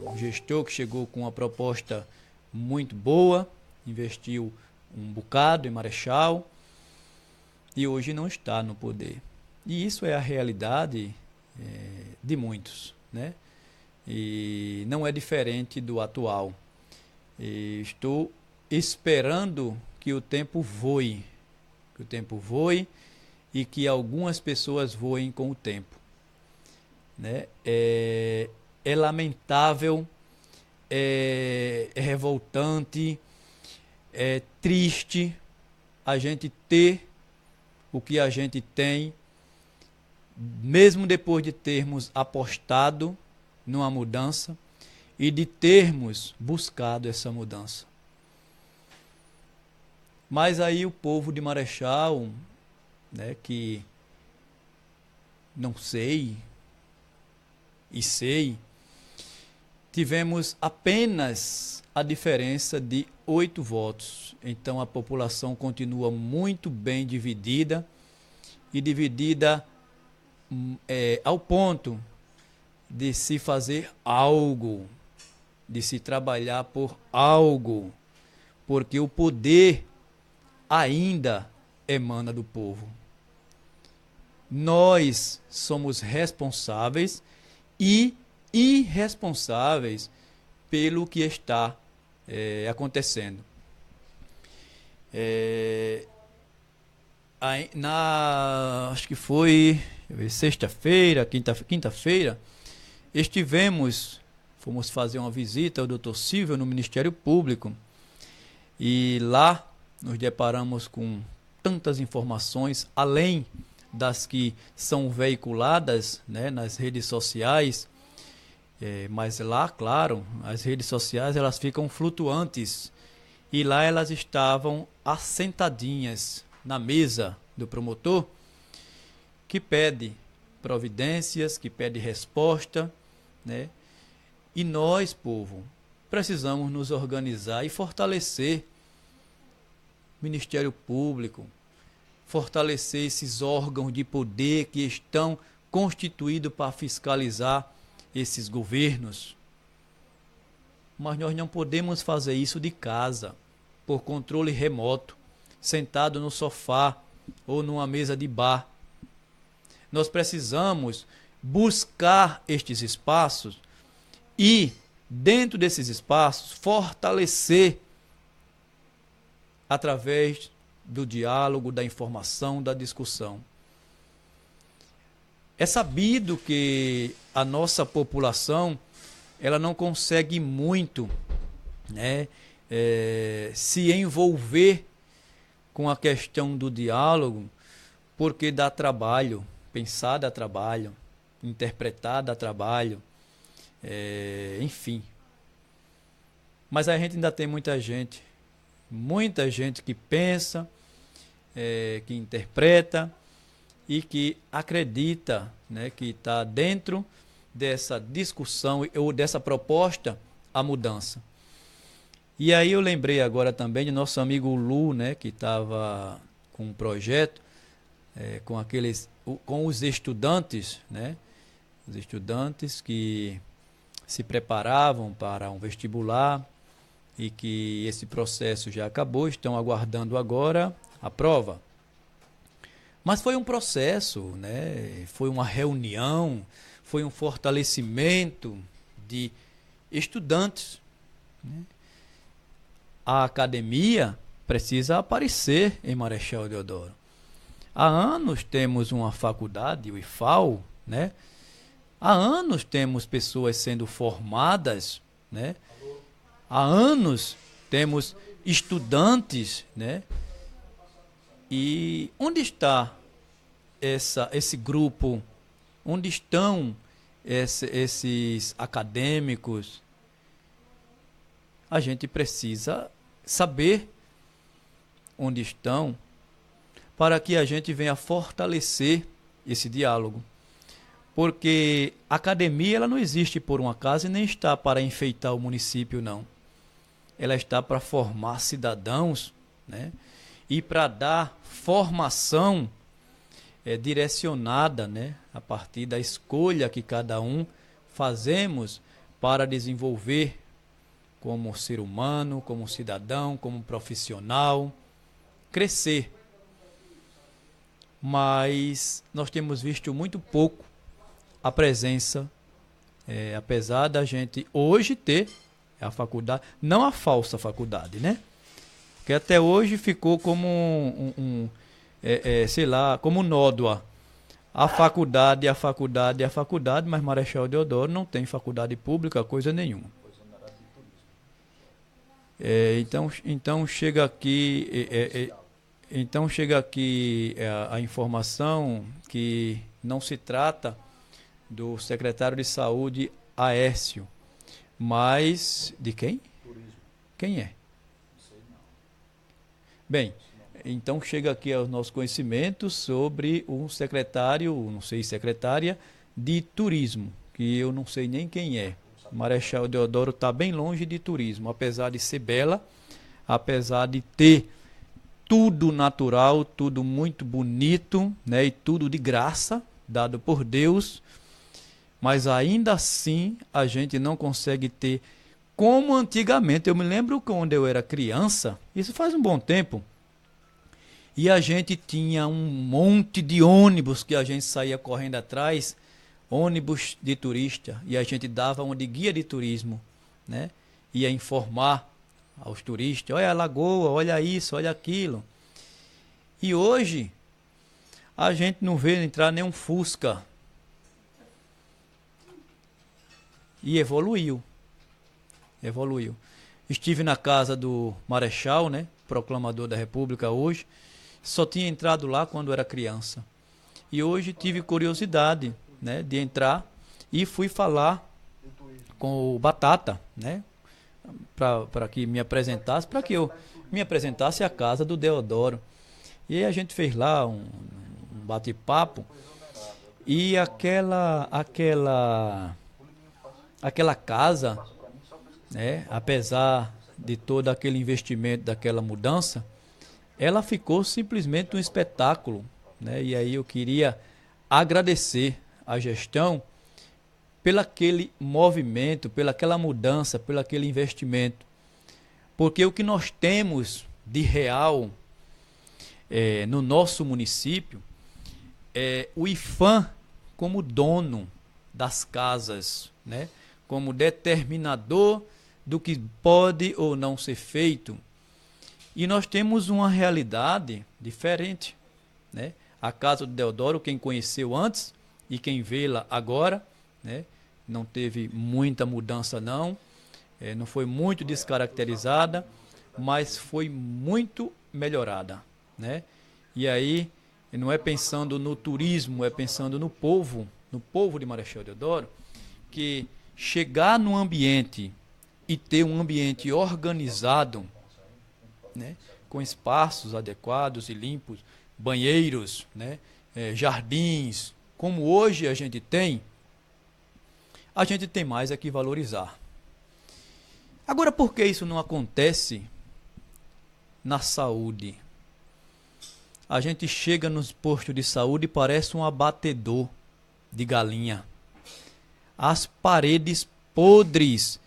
Um gestor que chegou com uma proposta muito boa, investiu um bocado em Marechal e hoje não está no poder. E isso é a realidade de muitos, né? E não é diferente do atual. E estou esperando que o tempo voe, e que algumas pessoas voem com o tempo, né? É lamentável, é revoltante, é triste a gente ter o que a gente tem, mesmo depois de termos apostado numa mudança e de termos buscado essa mudança. Mas aí o povo de Marechal, né, que não sei, tivemos apenas a diferença de 8 votos. Então a população continua muito bem dividida, e dividida ao ponto de se fazer algo, de se trabalhar por algo, porque o poder ainda emana do povo. Nós somos responsáveis e irresponsáveis pelo que está acontecendo. Acho que foi sexta-feira, quinta-feira, fomos fazer uma visita ao Dr. Silvio no Ministério Público, e lá nos deparamos com tantas informações, além das que são veiculadas, né, nas redes sociais, mas lá, claro, as redes sociais elas ficam flutuantes, e lá elas estavam assentadinhas na mesa do promotor, que pede providências, que pede resposta, né? E nós, povo, precisamos nos organizar e fortalecer o Ministério Público, fortalecer esses órgãos de poder que estão constituídos para fiscalizar esses governos. Mas nós não podemos fazer isso de casa, por controle remoto, sentado no sofá ou numa mesa de bar. Nós precisamos buscar estes espaços e, dentro desses espaços, fortalecer através do diálogo, da informação, da discussão. É sabido que a nossa população ela não consegue muito né, se envolver com a questão do diálogo, porque dá trabalho, pensar dá trabalho, interpretar dá trabalho, enfim. Mas a gente ainda tem muita gente que pensa, que interpreta e que acredita, né, que está dentro dessa discussão ou dessa proposta a mudança. E aí eu lembrei agora também de nosso amigo Lu, né, que estava com um projeto com os estudantes, né, os estudantes que se preparavam para um vestibular e que esse processo já acabou, estão aguardando agora a prova. Mas foi um processo, né, foi uma reunião, foi um fortalecimento de estudantes, né? A academia precisa aparecer em Marechal Deodoro. Há anos temos uma faculdade, o IFAL, né? Há anos temos pessoas sendo formadas, né? Há anos temos estudantes, né? E onde está esse grupo? Onde estão esses acadêmicos? A gente precisa saber onde estão para que a gente venha fortalecer esse diálogo. Porque a academia ela não existe por um acaso e nem está para enfeitar o município, não. Ela está para formar cidadãos, né? E para dar formação direcionada, né? A partir da escolha que cada um fazemos para desenvolver como ser humano, como cidadão, como profissional, crescer. Mas nós temos visto muito pouco a presença, apesar da gente hoje ter a faculdade, não a falsa faculdade, né? Que até hoje ficou como sei lá, como nódoa. A faculdade, mas Marechal Deodoro não tem faculdade pública, coisa nenhuma. Então chega aqui a informação que não se trata do secretário de saúde Aécio, mas de quem? Turismo. Quem é? Não sei não. Bem, então chega aqui ao nosso conhecimento sobre um secretário, não sei, secretária de turismo, que eu não sei nem quem é. Marechal Deodoro está bem longe de turismo, apesar de ser bela, apesar de ter tudo natural, tudo muito bonito, né, e tudo de graça, dado por Deus, mas ainda assim a gente não consegue ter como antigamente. Eu me lembro quando eu era criança, isso faz um bom tempo, e a gente tinha um monte de ônibus que a gente saía correndo atrás, ônibus de turista, e a gente dava uma de guia de turismo, né? Ia informar aos turistas, olha a lagoa, olha isso, olha aquilo. E hoje a gente não vê entrar nenhum Fusca. E evoluiu. Estive na casa do Marechal, né? Proclamador da República hoje. Só tinha entrado lá quando era criança. E hoje tive curiosidade, né, de entrar e fui falar com o Batata, né, para que me apresentasse, para que eu me apresentasse à casa do Deodoro. E aí a gente fez lá um bate-papo e aquela casa, né, apesar de todo aquele investimento daquela mudança, ela ficou simplesmente um espetáculo, né? E aí eu queria agradecer a gestão pelo aquele movimento, pelaquela mudança, pelo aquele investimento. Porque o que nós temos de real no nosso município é o IFAM como dono das casas, né? Como determinador do que pode ou não ser feito. E nós temos uma realidade diferente, né? A casa do Deodoro, quem conheceu antes e quem vê-la agora, né? Não teve muita mudança não. não foi muito descaracterizada, mas foi muito melhorada, né? E aí, não é pensando no turismo, é pensando no povo de Marechal Deodoro, que chegar num ambiente e ter um ambiente organizado, né, com espaços adequados e limpos, banheiros, né, jardins, como hoje a gente tem mais é que valorizar. Agora, por que isso não acontece na saúde? A gente chega nos postos de saúde e parece um abatedor de galinha. As paredes podres,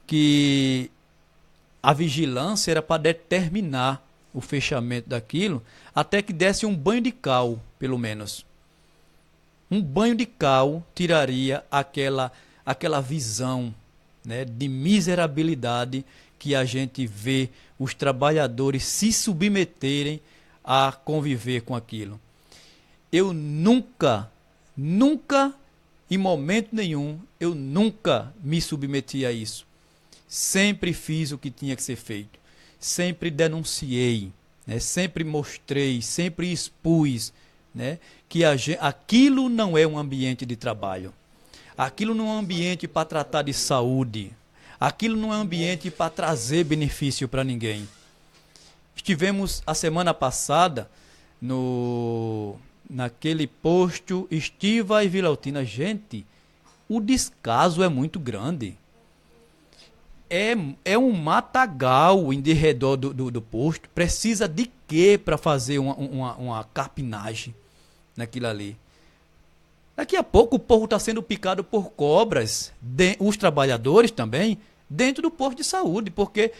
que a vigilância era para determinar o fechamento daquilo, até que desse um banho de cal, pelo menos. Um banho de cal tiraria aquela visão, né, de miserabilidade que a gente vê os trabalhadores se submeterem a conviver com aquilo. Eu nunca, em momento nenhum, eu nunca me submeti a isso. Sempre fiz o que tinha que ser feito. Sempre denunciei, né? Sempre mostrei, sempre expus, né? Que aquilo não é um ambiente de trabalho. Aquilo não é um ambiente para tratar de saúde. Aquilo não é um ambiente para trazer benefício para ninguém. Estivemos a semana passada naquele posto Estiva e Vila Altina. Gente, o descaso é muito grande. É um matagal em redor do posto. Precisa de quê para fazer uma carpinagem naquilo ali? Daqui a pouco o povo está sendo picado por cobras, os trabalhadores também, dentro do posto de saúde, porque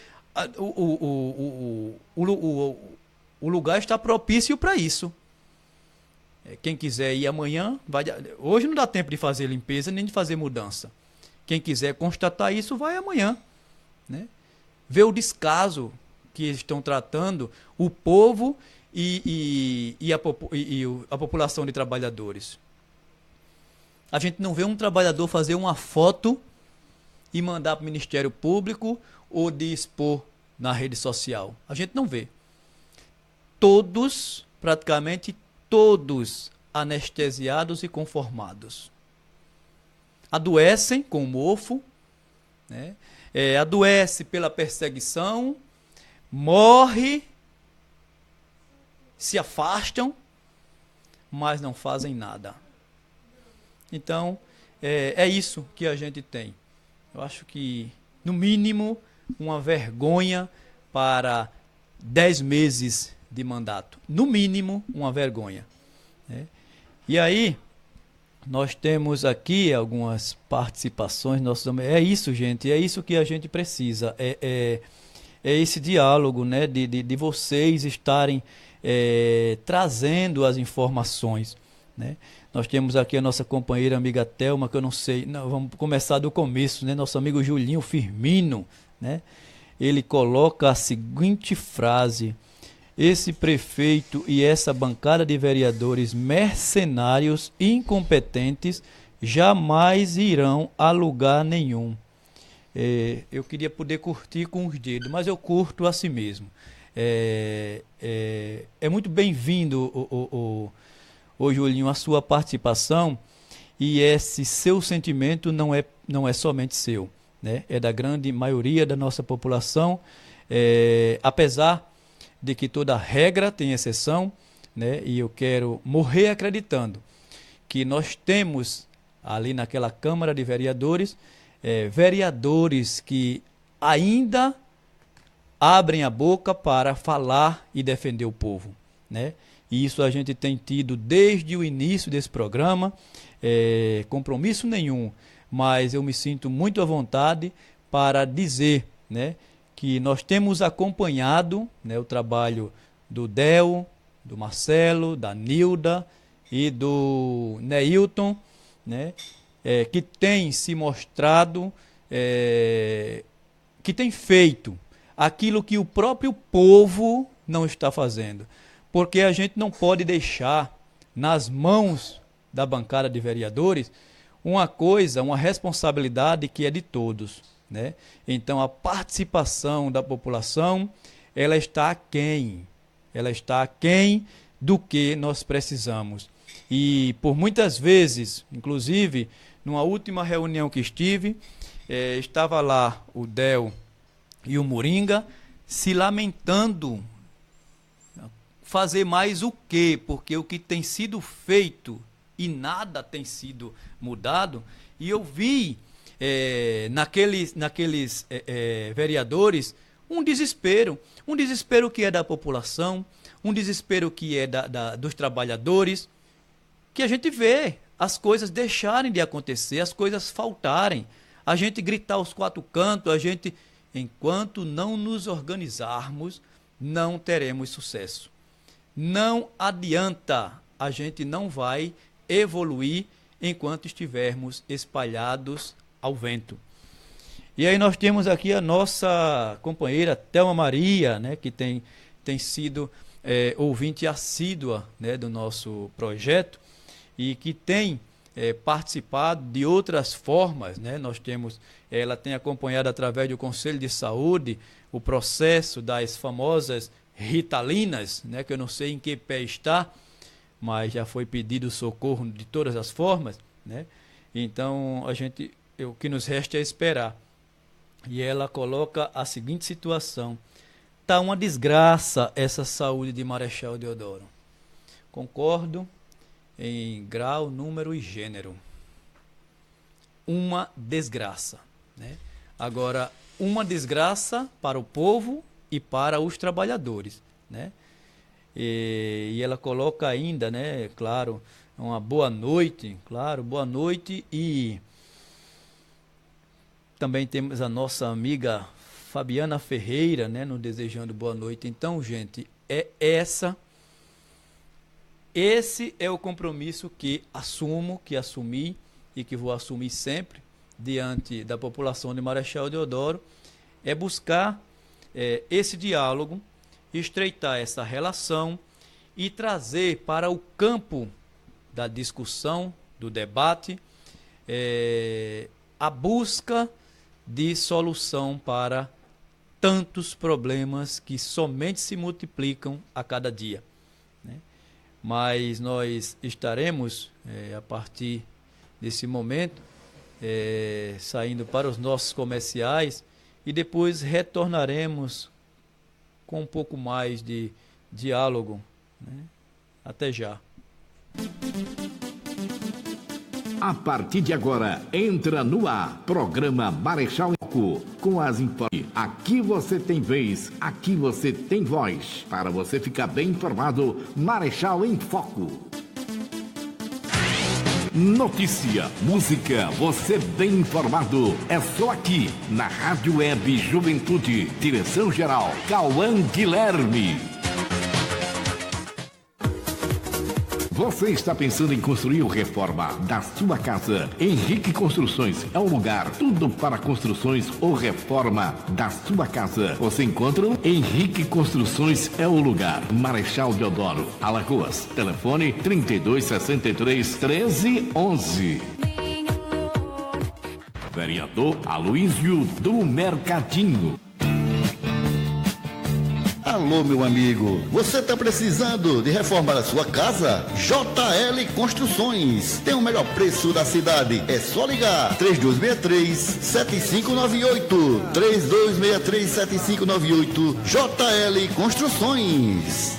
o lugar está propício para isso. Quem quiser ir amanhã, hoje não dá tempo de fazer limpeza nem de fazer mudança. Quem quiser constatar isso, vai amanhã, né? Ver o descaso que estão tratando o povo e a população de trabalhadores. A gente não vê um trabalhador fazer uma foto e mandar para o Ministério Público ou de expor na rede social. A gente não vê. Todos, praticamente todos, anestesiados e conformados. Adoecem com mofo, né? Adoece pela perseguição, morre, se afastam, mas não fazem nada. Então, é isso que a gente tem. Eu acho que, no mínimo, uma vergonha para 10 meses de mandato. No mínimo, uma vergonha, né? E aí, nós temos aqui algumas participações. É isso, gente, é isso que a gente precisa. É esse diálogo, né, de vocês estarem trazendo as informações, né? Nós temos aqui a nossa companheira amiga Thelma, que eu não sei, vamos começar do começo, né? Nosso amigo Julinho Firmino, né? Ele coloca a seguinte frase: esse prefeito e essa bancada de vereadores mercenários incompetentes jamais irão a lugar nenhum. Eu queria poder curtir com os dedos, mas eu curto a si mesmo. É muito bem-vindo, ô Julinho, a sua participação, e esse seu sentimento não é somente seu, né? É da grande maioria da nossa população, apesar de que toda regra tem exceção, né? E eu quero morrer acreditando que nós temos ali naquela Câmara de Vereadores, vereadores que ainda abrem a boca para falar e defender o povo, né? E isso a gente tem tido desde o início desse programa, compromisso nenhum, mas eu me sinto muito à vontade para dizer, né, que nós temos acompanhado, né, o trabalho do Del, do Marcelo, da Nilda e do Neilton, né, que tem se mostrado, que tem feito aquilo que o próprio povo não está fazendo. Porque a gente não pode deixar nas mãos da bancada de vereadores uma responsabilidade que é de todos, né? Então, a participação da população, ela está aquém do que nós precisamos. E por muitas vezes, inclusive, numa última reunião que estive, estava lá o Del e o Moringa se lamentando. Fazer mais o quê? Porque o que tem sido feito e nada tem sido mudado. E eu vi naqueles vereadores um desespero que é da população, um desespero que é dos trabalhadores, que a gente vê as coisas deixarem de acontecer, as coisas faltarem, a gente gritar aos quatro cantos, enquanto não nos organizarmos, não teremos sucesso. Não adianta, a gente não vai evoluir enquanto estivermos espalhados ao vento. E aí nós temos aqui a nossa companheira Thelma Maria, né, que tem sido ouvinte assídua, né, do nosso projeto e que tem participado de outras formas, né? Ela tem acompanhado através do Conselho de Saúde o processo das famosas Ritalinas, né, que eu não sei em que pé está, mas já foi pedido socorro de todas as formas, né? Então o que nos resta é esperar. E ela coloca a seguinte situação: tá uma desgraça essa saúde de Marechal Deodoro. Concordo em grau, número e gênero. Uma desgraça, né? Agora, uma desgraça para o povo e para os trabalhadores, né? E ela coloca ainda, né, claro, uma boa noite, e também temos a nossa amiga Fabiana Ferreira, né, nos desejando boa noite. Então, gente, esse é o compromisso que assumi e que vou assumir sempre diante da população de Marechal Deodoro, é buscar esse diálogo, estreitar essa relação e trazer para o campo da discussão, do debate, a busca de solução para tantos problemas que somente se multiplicam a cada dia, né? Mas nós estaremos, a partir desse momento, saindo para os nossos comerciais e depois retornaremos com um pouco mais de diálogo, né? Até já. A partir de agora, entra no ar, programa Marechal em Foco, com as informações. Aqui você tem vez, aqui você tem voz. Para você ficar bem informado, Marechal em Foco. Notícia, música, você bem informado. É só aqui, na Rádio Web Juventude. Direção-geral, Cauã Guilherme. Você está pensando em construir ou reforma da sua casa? Henrique Construções é o lugar. Tudo para construções ou reforma da sua casa. Você encontra Henrique Construções é o lugar. Marechal Deodoro, Alagoas. Telefone 3263-1311. Vereador Aloísio do Mercadinho. Alô, meu amigo, você está precisando de reformar a sua casa? JL Construções tem o melhor preço da cidade. É só ligar 3263-7598. 3263-7598. JL Construções.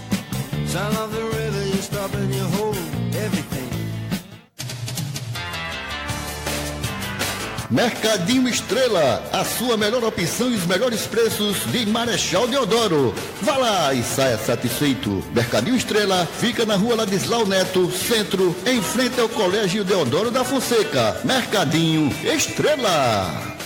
Mercadinho Estrela, a sua melhor opção e os melhores preços de Marechal Deodoro. Vá lá e saia satisfeito. Mercadinho Estrela fica na rua Ladislau Neto, centro, em frente ao Colégio Deodoro da Fonseca. Mercadinho Estrela.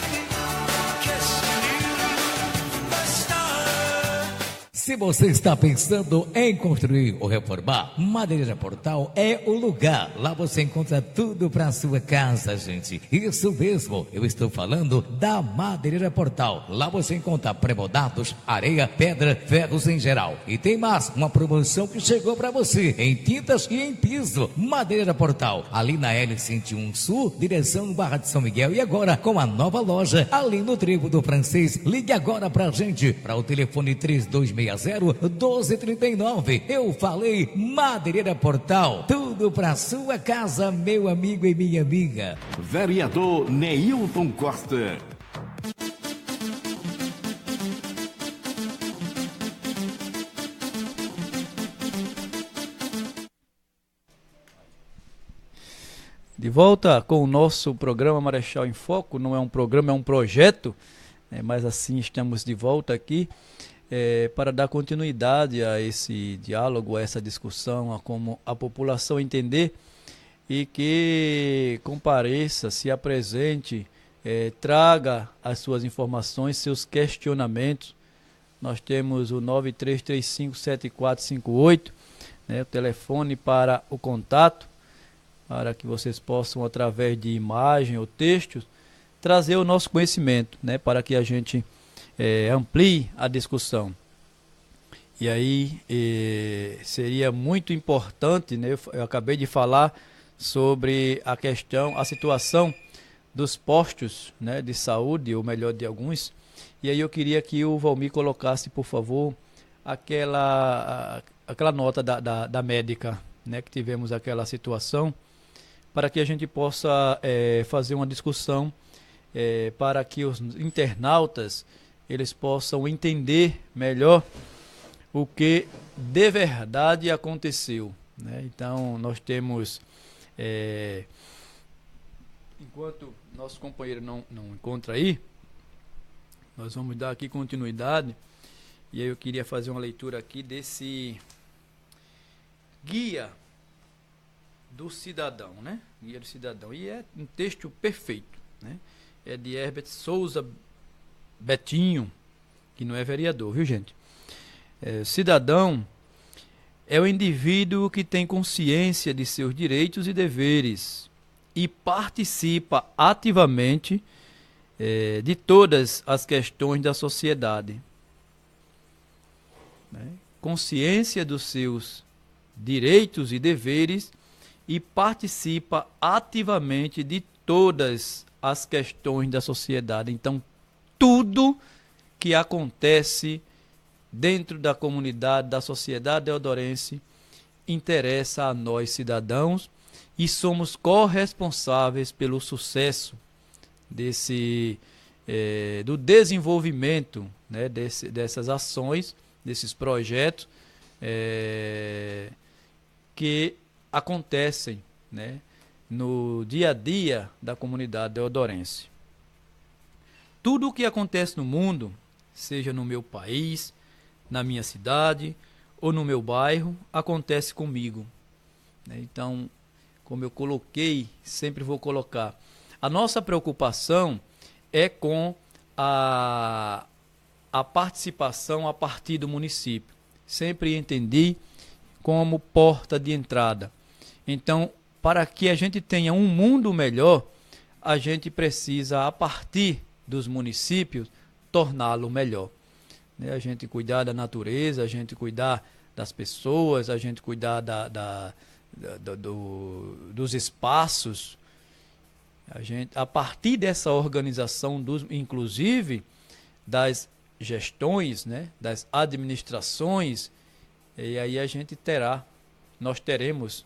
Se você está pensando em construir ou reformar, Madeireira Portal é o lugar. Lá você encontra tudo para a sua casa, gente. Isso mesmo, eu estou falando da Madeireira Portal. Lá você encontra pré-moldados, areia, pedra, ferros em geral. E tem mais, uma promoção que chegou para você em tintas e em piso. Madeireira Portal, ali na L101 Sul, direção Barra de São Miguel. E agora com a nova loja ali no Trevo do Francês. Ligue agora para a gente, para o telefone 3260-1239. Eu falei Madeireira Portal, tudo para sua casa, meu amigo e minha amiga. Vereador Neilton Costa. De volta com o nosso programa Marechal em Foco. Não é um programa, é um projeto, mas assim estamos de volta aqui para dar continuidade a esse diálogo, a essa discussão, a como a população entender e que compareça, se apresente, traga as suas informações, seus questionamentos. Nós temos o 93357458, o telefone para o contato, para que vocês possam, através de imagem ou textos, trazer o nosso conhecimento, para que a gente amplie a discussão. E aí seria muito importante, eu acabei de falar sobre a situação dos postos de saúde, ou melhor, de alguns, e aí eu queria que o Valmir colocasse, por favor, aquela nota da médica, que tivemos aquela situação, para que a gente possa fazer uma discussão, para que os internautas eles possam entender melhor o que de verdade aconteceu. Então, nós temos, enquanto nosso companheiro não encontra aí, nós vamos dar aqui continuidade, e aí eu queria fazer uma leitura aqui desse guia do cidadão, Guia do cidadão. E é um texto perfeito, É de Herbert Souza Betinho, que não é vereador, viu, gente? Cidadão é o indivíduo que tem consciência de seus direitos e deveres e participa ativamente de todas as questões da sociedade. Consciência dos seus direitos e deveres e participa ativamente de todas as questões da sociedade. Então, tudo que acontece dentro da comunidade, da sociedade deodorense, interessa a nós, cidadãos, e somos corresponsáveis pelo sucesso do desenvolvimento dessas ações, desses projetos que acontecem no dia a dia da comunidade deodorense. Tudo o que acontece no mundo, seja no meu país, na minha cidade ou no meu bairro, acontece comigo. Então, como eu coloquei, sempre vou colocar, a nossa preocupação é com a participação a partir do município. Sempre entendi como porta de entrada. Então, para que a gente tenha um mundo melhor, a gente precisa, a partir dos municípios, torná-lo melhor. A gente cuidar da natureza, a gente cuidar das pessoas, a gente cuidar dos espaços. A partir dessa organização, inclusive das gestões, das administrações, e aí nós teremos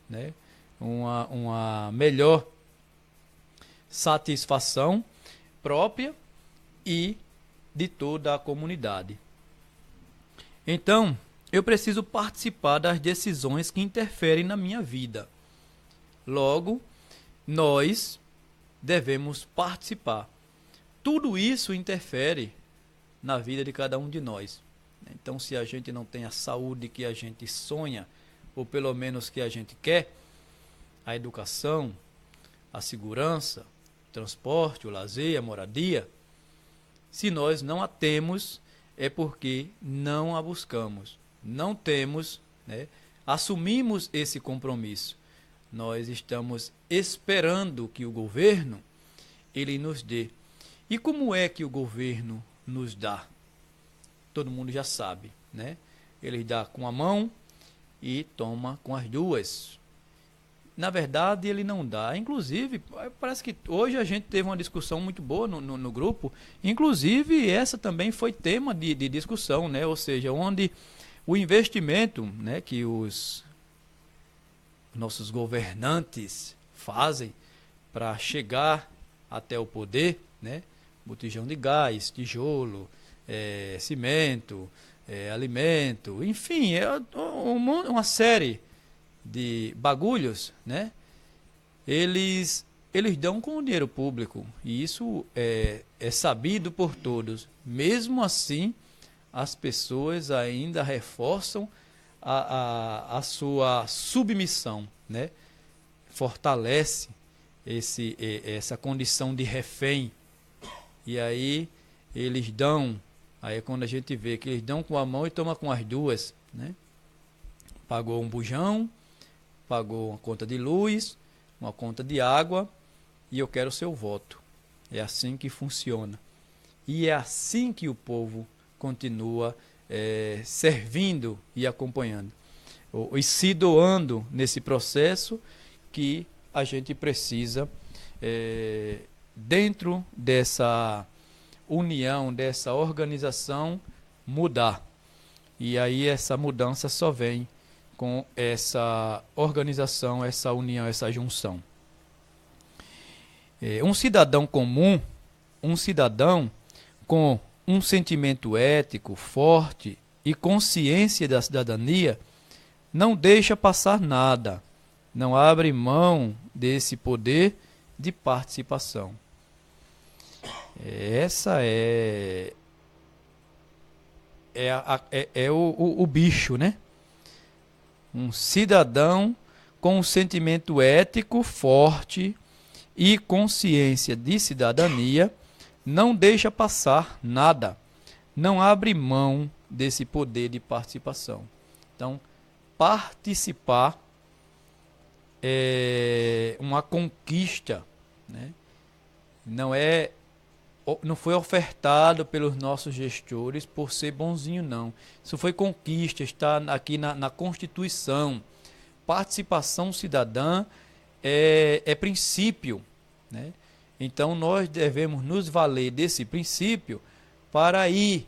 uma melhor satisfação própria e de toda a comunidade. Então, eu preciso participar das decisões que interferem na minha vida. Logo, nós devemos participar. Tudo isso interfere na vida de cada um de nós. Então, se a gente não tem a saúde que a gente sonha, ou pelo menos que a gente quer, a educação, a segurança, o transporte, o lazer, a moradia, se nós não a temos, é porque não a buscamos, não temos, né, assumimos esse compromisso. Nós estamos esperando que o governo ele nos dê. E como é que o governo nos dá? Todo mundo já sabe, né? Ele dá com a mão e toma com as duas. Na verdade, ele não dá. Inclusive, parece que hoje a gente teve uma discussão muito boa no grupo. Inclusive, essa também foi tema de discussão, né? Ou seja, onde o investimento, né, que os nossos governantes fazem para chegar até o poder, né? Botijão de gás, tijolo, cimento, alimento, enfim, uma série de bagulhos, né? Eles dão com o dinheiro público, e isso é sabido por todos. Mesmo assim, as pessoas ainda reforçam a sua submissão, né? Fortalece essa condição de refém. E aí eles dão, aí é quando a gente vê que eles dão com a mão e tomam com as duas, né? Pagou um bujão, pagou uma conta de luz, uma conta de água, e eu quero o seu voto. É assim que funciona. E é assim que o povo continua servindo e acompanhando. E se doando nesse processo que a gente precisa, dentro dessa união, dessa organização, mudar. E aí essa mudança só vem com essa organização, essa união, essa junção. Um cidadão comum, um cidadão com um sentimento ético forte e consciência da cidadania, não deixa passar nada, não abre mão desse poder de participação. Essa é o bicho, né? Um cidadão com um sentimento ético forte e consciência de cidadania não deixa passar nada, não abre mão desse poder de participação. Então, participar é uma conquista, né? Não foi ofertado pelos nossos gestores por ser bonzinho, não. Isso foi conquista, está aqui na Constituição. Participação cidadã é princípio, né? Então, nós devemos nos valer desse princípio para ir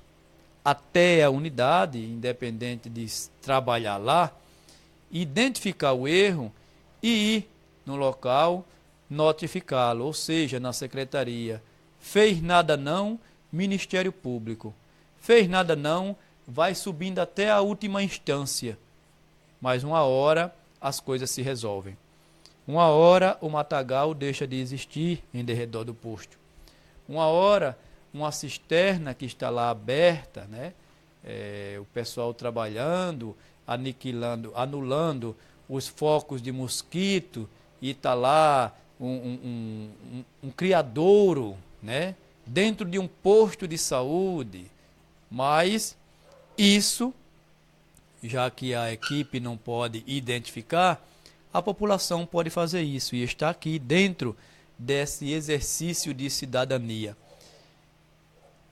até a unidade, independente de trabalhar lá, identificar o erro e ir no local notificá-lo, ou seja, na secretaria. Fez nada não, Ministério Público. Fez nada não, vai subindo até a última instância. Mas uma hora as coisas se resolvem. Uma hora o matagal deixa de existir em derredor do posto. Uma hora uma cisterna que está lá aberta, né? O pessoal trabalhando, anulando os focos de mosquito, e está lá um criadouro, né, dentro de um posto de saúde. Mas isso, já que a equipe não pode identificar, a população pode fazer isso e está aqui dentro desse exercício de cidadania.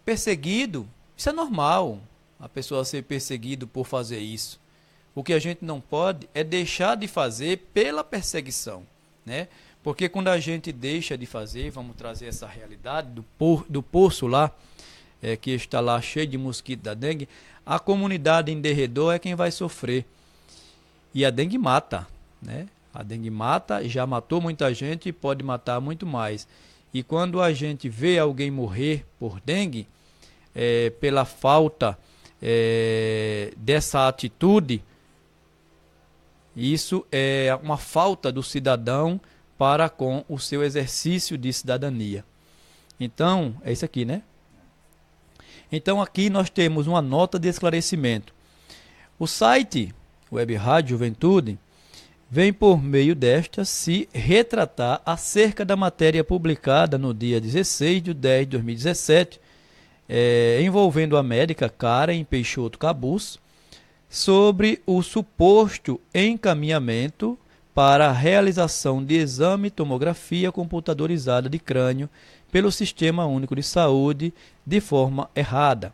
Perseguido, isso é normal, a pessoa ser perseguido por fazer isso. O que a gente não pode é deixar de fazer pela perseguição, né? Porque quando a gente deixa de fazer, vamos trazer essa realidade do poço lá, que está lá cheio de mosquito da dengue, a comunidade em derredor é quem vai sofrer. E a dengue mata, né? A dengue mata, já matou muita gente e pode matar muito mais. E quando a gente vê alguém morrer por dengue, pela falta dessa atitude, isso é uma falta do cidadão para com o seu exercício de cidadania. Então, é isso aqui, né? Então, aqui nós temos uma nota de esclarecimento. O site Web Rádio Juventude vem, por meio desta, se retratar acerca da matéria publicada no dia 16 de 10 de 2017, envolvendo a médica Karen Peixoto Cabus sobre o suposto encaminhamento para a realização de exame tomografia computadorizada de crânio pelo Sistema Único de Saúde de forma errada.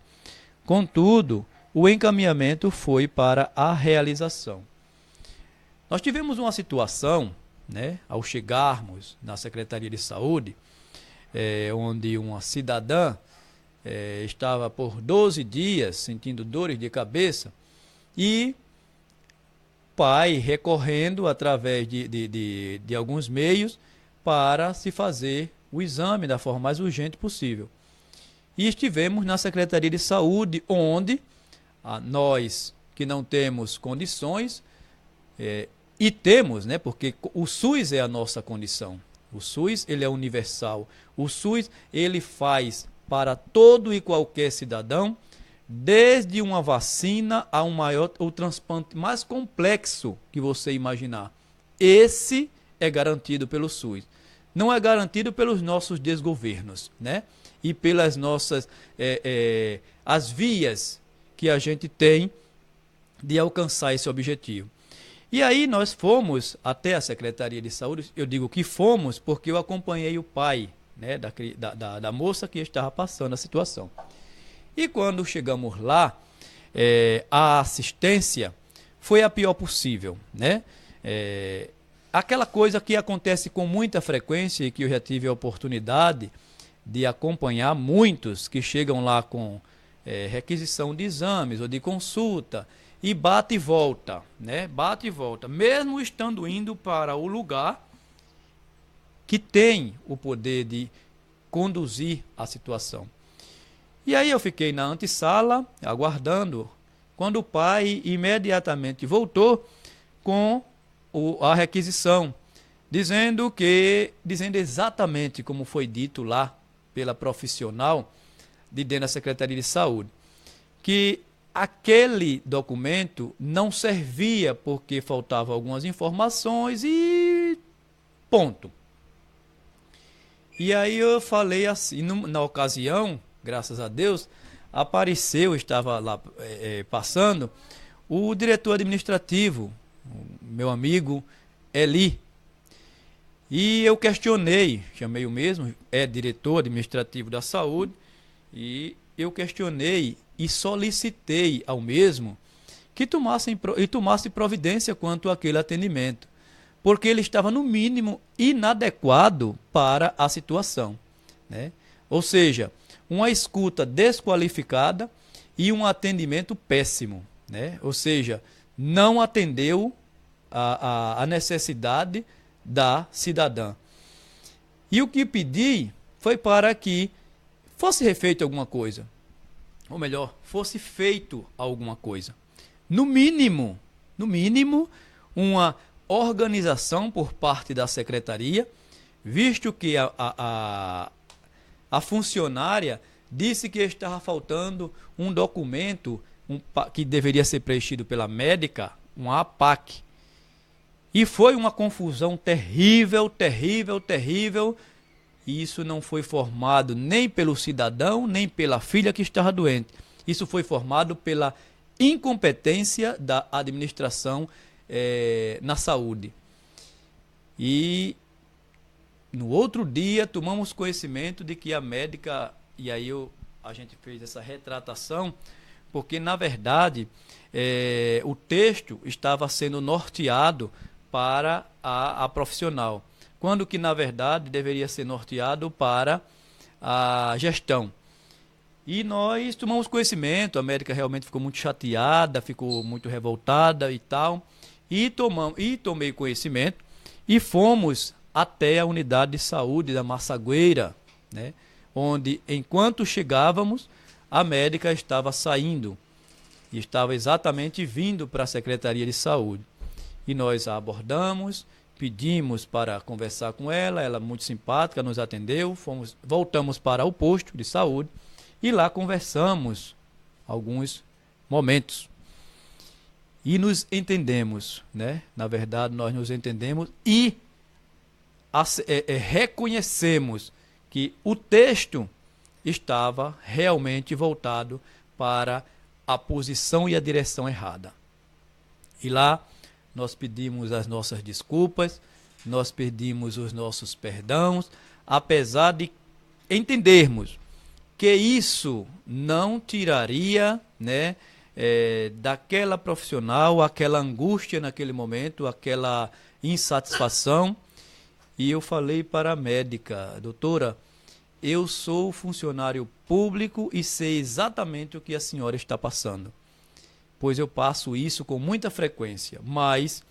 Contudo, o encaminhamento foi para a realização. Nós tivemos uma situação, né, ao chegarmos na Secretaria de Saúde, onde uma cidadã estava por 12 dias sentindo dores de cabeça e pai recorrendo através de alguns meios para se fazer o exame da forma mais urgente possível. E estivemos na Secretaria de Saúde, onde nós que não temos condições, e temos, né, porque o SUS é a nossa condição. O SUS ele é universal. O SUS ele faz para todo e qualquer cidadão, desde uma vacina a o transplante mais complexo que você imaginar. Esse é garantido pelo SUS. Não é garantido pelos nossos desgovernos, né? E pelas nossas as vias que a gente tem de alcançar esse objetivo. E aí nós fomos até a Secretaria de Saúde. Eu digo que fomos porque eu acompanhei o pai, né, da moça que estava passando a situação. E quando chegamos lá, a assistência foi a pior possível, né? Aquela coisa que acontece com muita frequência e que eu já tive a oportunidade de acompanhar muitos que chegam lá com requisição de exames ou de consulta e bate e volta, né? Bate e volta, mesmo estando indo para o lugar que tem o poder de conduzir a situação. E aí eu fiquei na antessala, aguardando, quando o pai imediatamente voltou com a requisição, dizendo exatamente como foi dito lá pela profissional de dentro da Secretaria de Saúde, que aquele documento não servia porque faltavam algumas informações e ponto. E aí eu falei assim, na ocasião, graças a Deus, apareceu, estava lá passando, o diretor administrativo, meu amigo Eli. E eu questionei, chamei o mesmo, é diretor administrativo da saúde, e eu questionei e solicitei ao mesmo que tomasse providência quanto àquele atendimento, porque ele estava, no mínimo, inadequado para a situação, né? Ou seja, uma escuta desqualificada e um atendimento péssimo, né? Ou seja, não atendeu a necessidade da cidadã. E o que pedi foi para que fosse refeito alguma coisa, ou melhor, fosse feito alguma coisa. No mínimo, uma organização por parte da secretaria, visto que a funcionária disse que estava faltando um documento que deveria ser preenchido pela médica, um APAC. E foi uma confusão terrível, e isso não foi formado nem pelo cidadão, nem pela filha que estava doente. Isso foi formado pela incompetência da administração na saúde. E no outro dia tomamos conhecimento de que a médica, e aí a gente fez essa retratação, porque na verdade o texto estava sendo norteado para a profissional, quando que na verdade deveria ser norteado para a gestão. E nós tomamos conhecimento, a médica realmente ficou muito chateada, ficou muito revoltada e tal, e tomei conhecimento e fomos até a unidade de saúde da Massagueira, né, onde enquanto chegávamos, a médica estava saindo e estava exatamente vindo para a Secretaria de Saúde. E nós a abordamos, pedimos para conversar com ela muito simpática, nos atendeu, voltamos para o posto de saúde e lá conversamos alguns momentos. E nos entendemos, né? Na verdade, nós nos entendemos e reconhecemos que o texto estava realmente voltado para a posição e a direção errada. E lá nós pedimos as nossas desculpas, nós pedimos os nossos perdões, apesar de entendermos que isso não tiraria, né, daquela profissional aquela angústia naquele momento, aquela insatisfação. E eu falei para a médica: doutora, eu sou funcionário público e sei exatamente o que a senhora está passando, pois eu passo isso com muita frequência, mas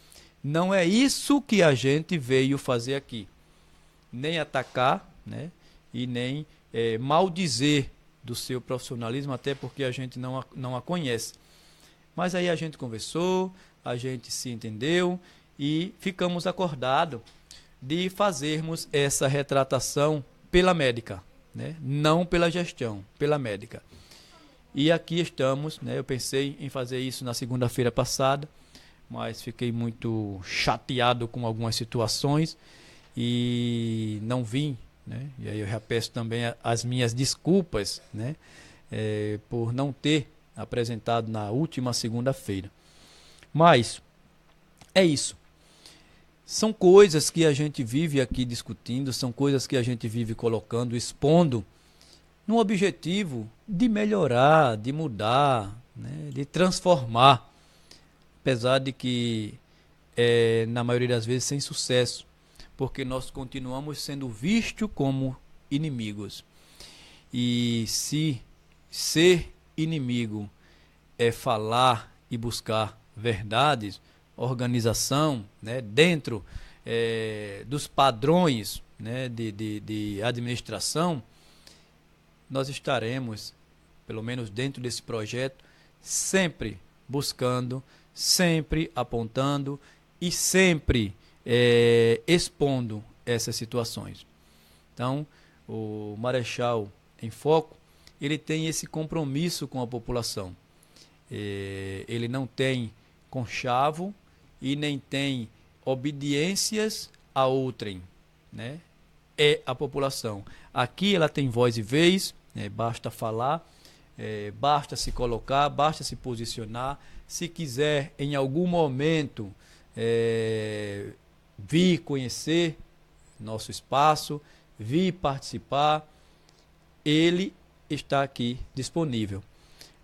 não é isso que a gente veio fazer aqui, nem atacar, né, e nem maldizer do seu profissionalismo, até porque a gente não a conhece. Mas aí a gente conversou, a gente se entendeu e ficamos acordados de fazermos essa retratação pela médica, né? Não pela gestão, pela médica. E aqui estamos, né? Eu pensei em fazer isso na segunda-feira passada, mas fiquei muito chateado com algumas situações e não vim, né? E aí eu já peço também as minhas desculpas, né? Por não ter apresentado na última segunda-feira. Mas é isso. São coisas que a gente vive aqui discutindo, são coisas que a gente vive colocando, expondo, no objetivo de melhorar, de mudar, né? De transformar. Apesar de que, na maioria das vezes, sem sucesso, porque nós continuamos sendo vistos como inimigos. E se ser inimigo é falar e buscar verdades, organização, né, dentro dos padrões, né, de administração, nós estaremos, pelo menos dentro desse projeto, sempre buscando, sempre apontando e sempre expondo essas situações. Então, o Marechal em Foco, ele tem esse compromisso com a população. Ele não tem conchavo e nem tem obediências a outrem, né? É a população. Aqui ela tem voz e vez, né? Basta falar, basta se colocar, basta se posicionar. Se quiser em algum momento vir conhecer nosso espaço, vir participar, ele está aqui disponível.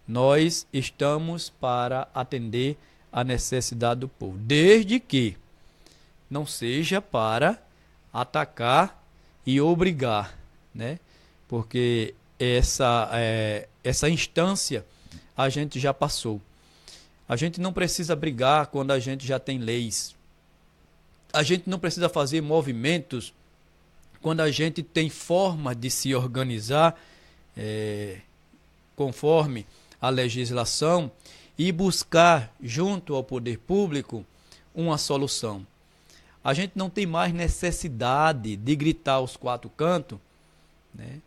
Nós estamos para atender a necessidade do povo, desde que não seja para atacar e obrigar, né? Porque essa instância a gente já passou. A gente não precisa brigar quando a gente já tem leis. A gente não precisa fazer movimentos quando a gente tem forma de se organizar conforme a legislação e buscar junto ao poder público uma solução. A gente não tem mais necessidade de gritar aos quatro cantos, né,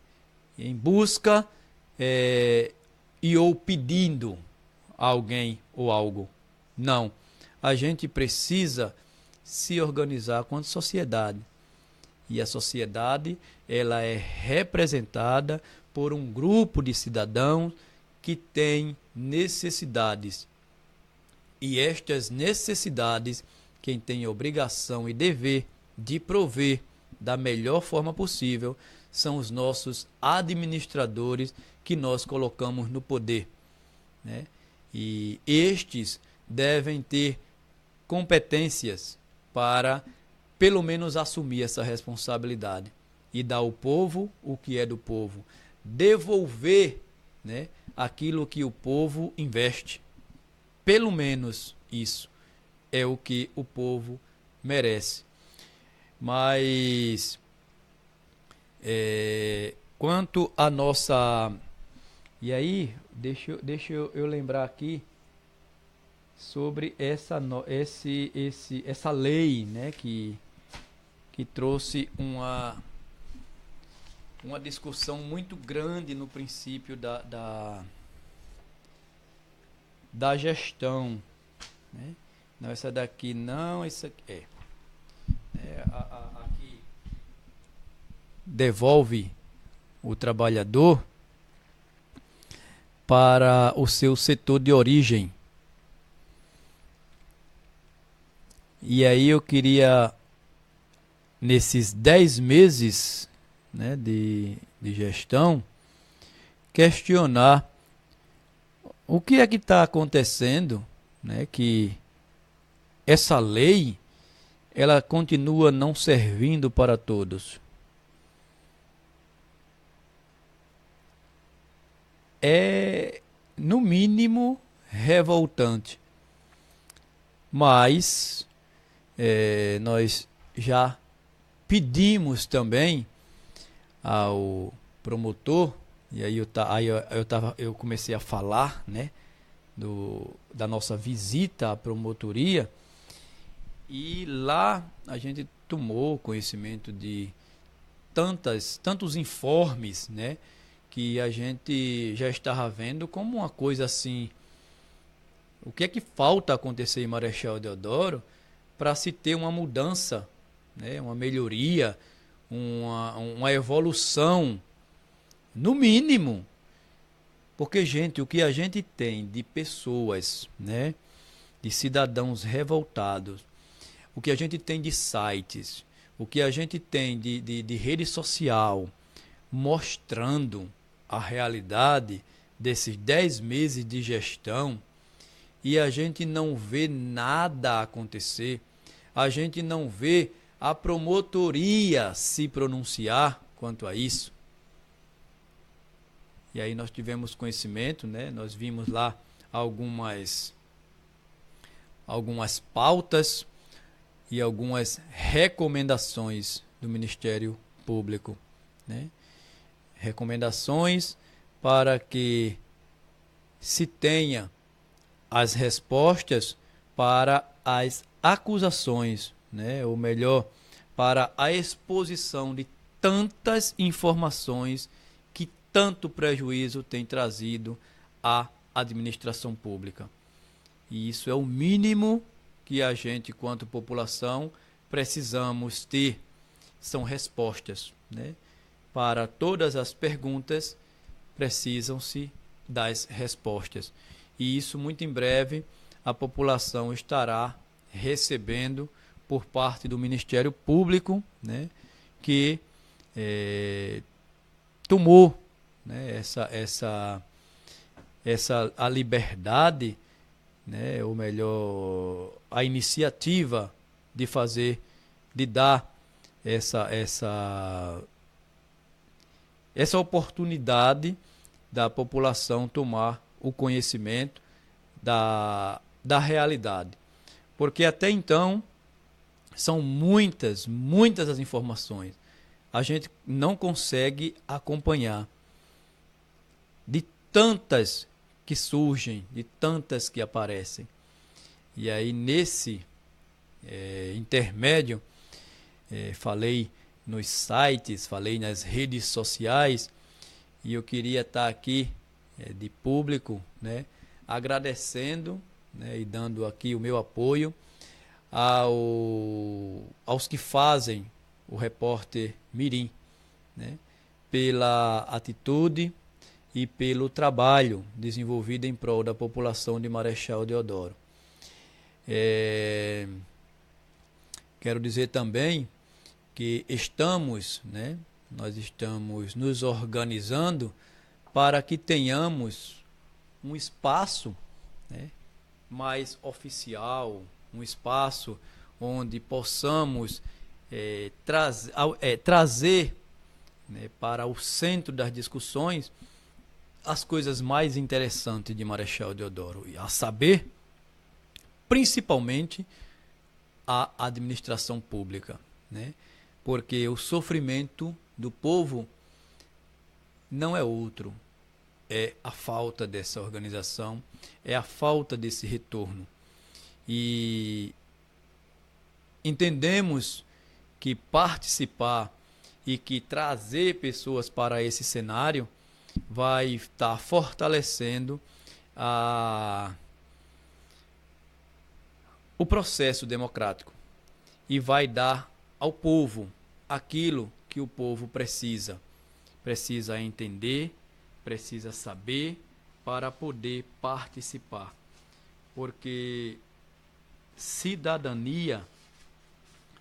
em busca ou pedindo a alguém ou algo. Não. A gente precisa se organizar quanto sociedade. E a sociedade, ela é representada por um grupo de cidadãos que tem necessidades. E estas necessidades, quem tem obrigação e dever de prover da melhor forma possível, são os nossos administradores que nós colocamos no poder, né? E estes devem ter competências para, pelo menos, assumir essa responsabilidade e dar ao povo o que é do povo, devolver, né, aquilo que o povo investe. Pelo menos isso é o que o povo merece. Mas quanto a nossa... E aí, deixa eu lembrar aqui sobre essa lei, né, que trouxe uma discussão muito grande no princípio da gestão, né? Não, essa daqui não, essa aqui aqui devolve o trabalhador, para o seu setor de origem. E aí eu queria, nesses 10 meses, né, de gestão, questionar o que é que está acontecendo, né, que essa lei ela continua não servindo para todos. É, no mínimo, revoltante. Mas nós já pedimos também ao promotor, e aí eu comecei a falar, né, da nossa visita à promotoria, e lá a gente tomou conhecimento de tantos informes, né, que a gente já estava vendo como uma coisa assim, o que é que falta acontecer em Marechal Deodoro para se ter uma mudança, né, uma melhoria, uma evolução, no mínimo. Porque, gente, o que a gente tem de pessoas, né, de cidadãos revoltados, o que a gente tem de sites, o que a gente tem de rede social, mostrando a realidade desses 10 meses de gestão, e a gente não vê nada acontecer, a gente não vê a promotoria se pronunciar quanto a isso. E aí nós tivemos conhecimento, né? Nós vimos lá algumas pautas e algumas recomendações do Ministério Público, né? Recomendações para que se tenha as respostas para as acusações, né? Ou melhor, para a exposição de tantas informações que tanto prejuízo tem trazido à administração pública. E isso é o mínimo que a gente, quanto população, precisamos ter. São respostas, né? Para todas as perguntas, precisam-se das respostas. E isso, muito em breve, a população estará recebendo por parte do Ministério Público, né, que tomou, né, a liberdade, né, ou melhor, a iniciativa de dar essa oportunidade da população tomar o conhecimento da realidade. Porque até então são muitas as informações. A gente não consegue acompanhar de tantas que surgem, de tantas que aparecem. E aí nesse intermédio, falei nos sites, falei nas redes sociais, e eu queria estar aqui de público, né, agradecendo, né, e dando aqui o meu apoio aos que fazem o repórter Mirim, né, pela atitude e pelo trabalho desenvolvido em prol da população de Marechal Deodoro. Quero dizer também que nós estamos nos organizando para que tenhamos um espaço, né, mais oficial, um espaço onde possamos trazer, né, para o centro das discussões as coisas mais interessantes de Marechal Deodoro, a saber, principalmente, a administração pública, né? Porque o sofrimento do povo não é outro, é a falta dessa organização, é a falta desse retorno. E entendemos que participar e que trazer pessoas para esse cenário vai estar fortalecendo o processo democrático e vai dar ao povo aquilo que o povo precisa. Precisa entender, precisa saber, para poder participar, porque cidadania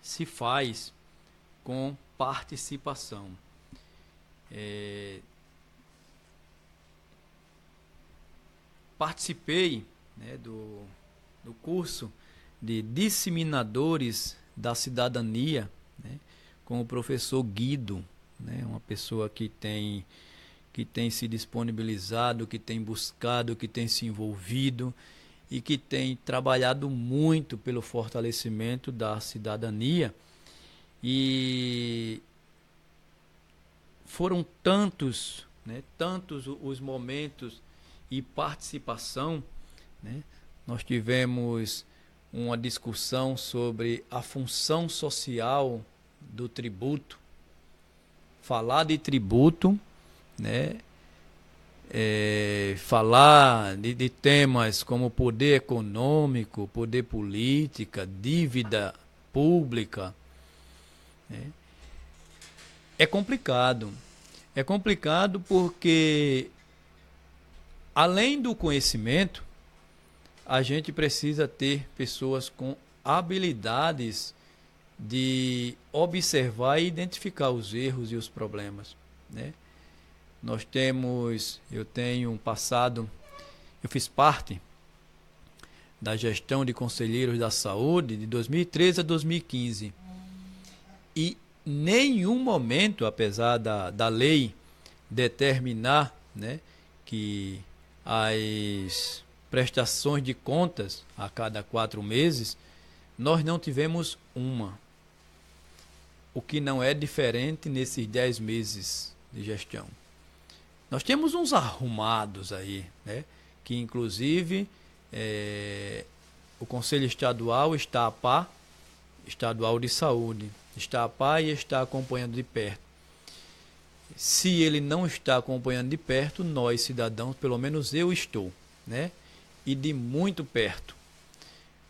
se faz com participação. Participei, né, do curso de disseminadores da cidadania, né, com o professor Guido, né, uma pessoa que tem se disponibilizado, que tem buscado, que tem se envolvido e que tem trabalhado muito pelo fortalecimento da cidadania. E foram tantos, né, tantos os momentos e participação, né? Nós tivemos uma discussão sobre a função social do tributo. Falar de tributo, né? Falar de temas como poder econômico, poder política, dívida pública, né? É complicado. É complicado porque, além do conhecimento, a gente precisa ter pessoas com habilidades de observar e identificar os erros e os problemas, né? Eu tenho um passado, eu fiz parte da gestão de conselheiros da saúde de 2013 a 2015. E nenhum momento, apesar da lei determinar, né, que as prestações de contas a cada 4 meses, nós não tivemos uma. O que não é diferente nesses 10 meses de gestão. Nós temos uns arrumados aí, né, que inclusive o Conselho Estadual está a par, Estadual de Saúde, está a par e está acompanhando de perto. Se ele não está acompanhando de perto, nós, cidadãos, pelo menos eu estou, né? E de muito perto.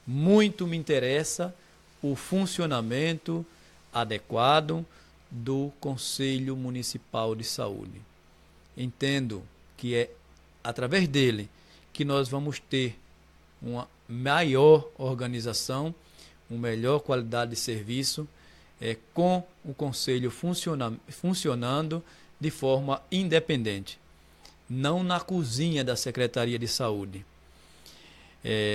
Muito me interessa o funcionamento adequado do Conselho Municipal de Saúde. Entendo que é através dele que nós vamos ter uma maior organização, uma melhor qualidade de serviço, com o Conselho funcionando de forma independente, não na cozinha da Secretaria de Saúde.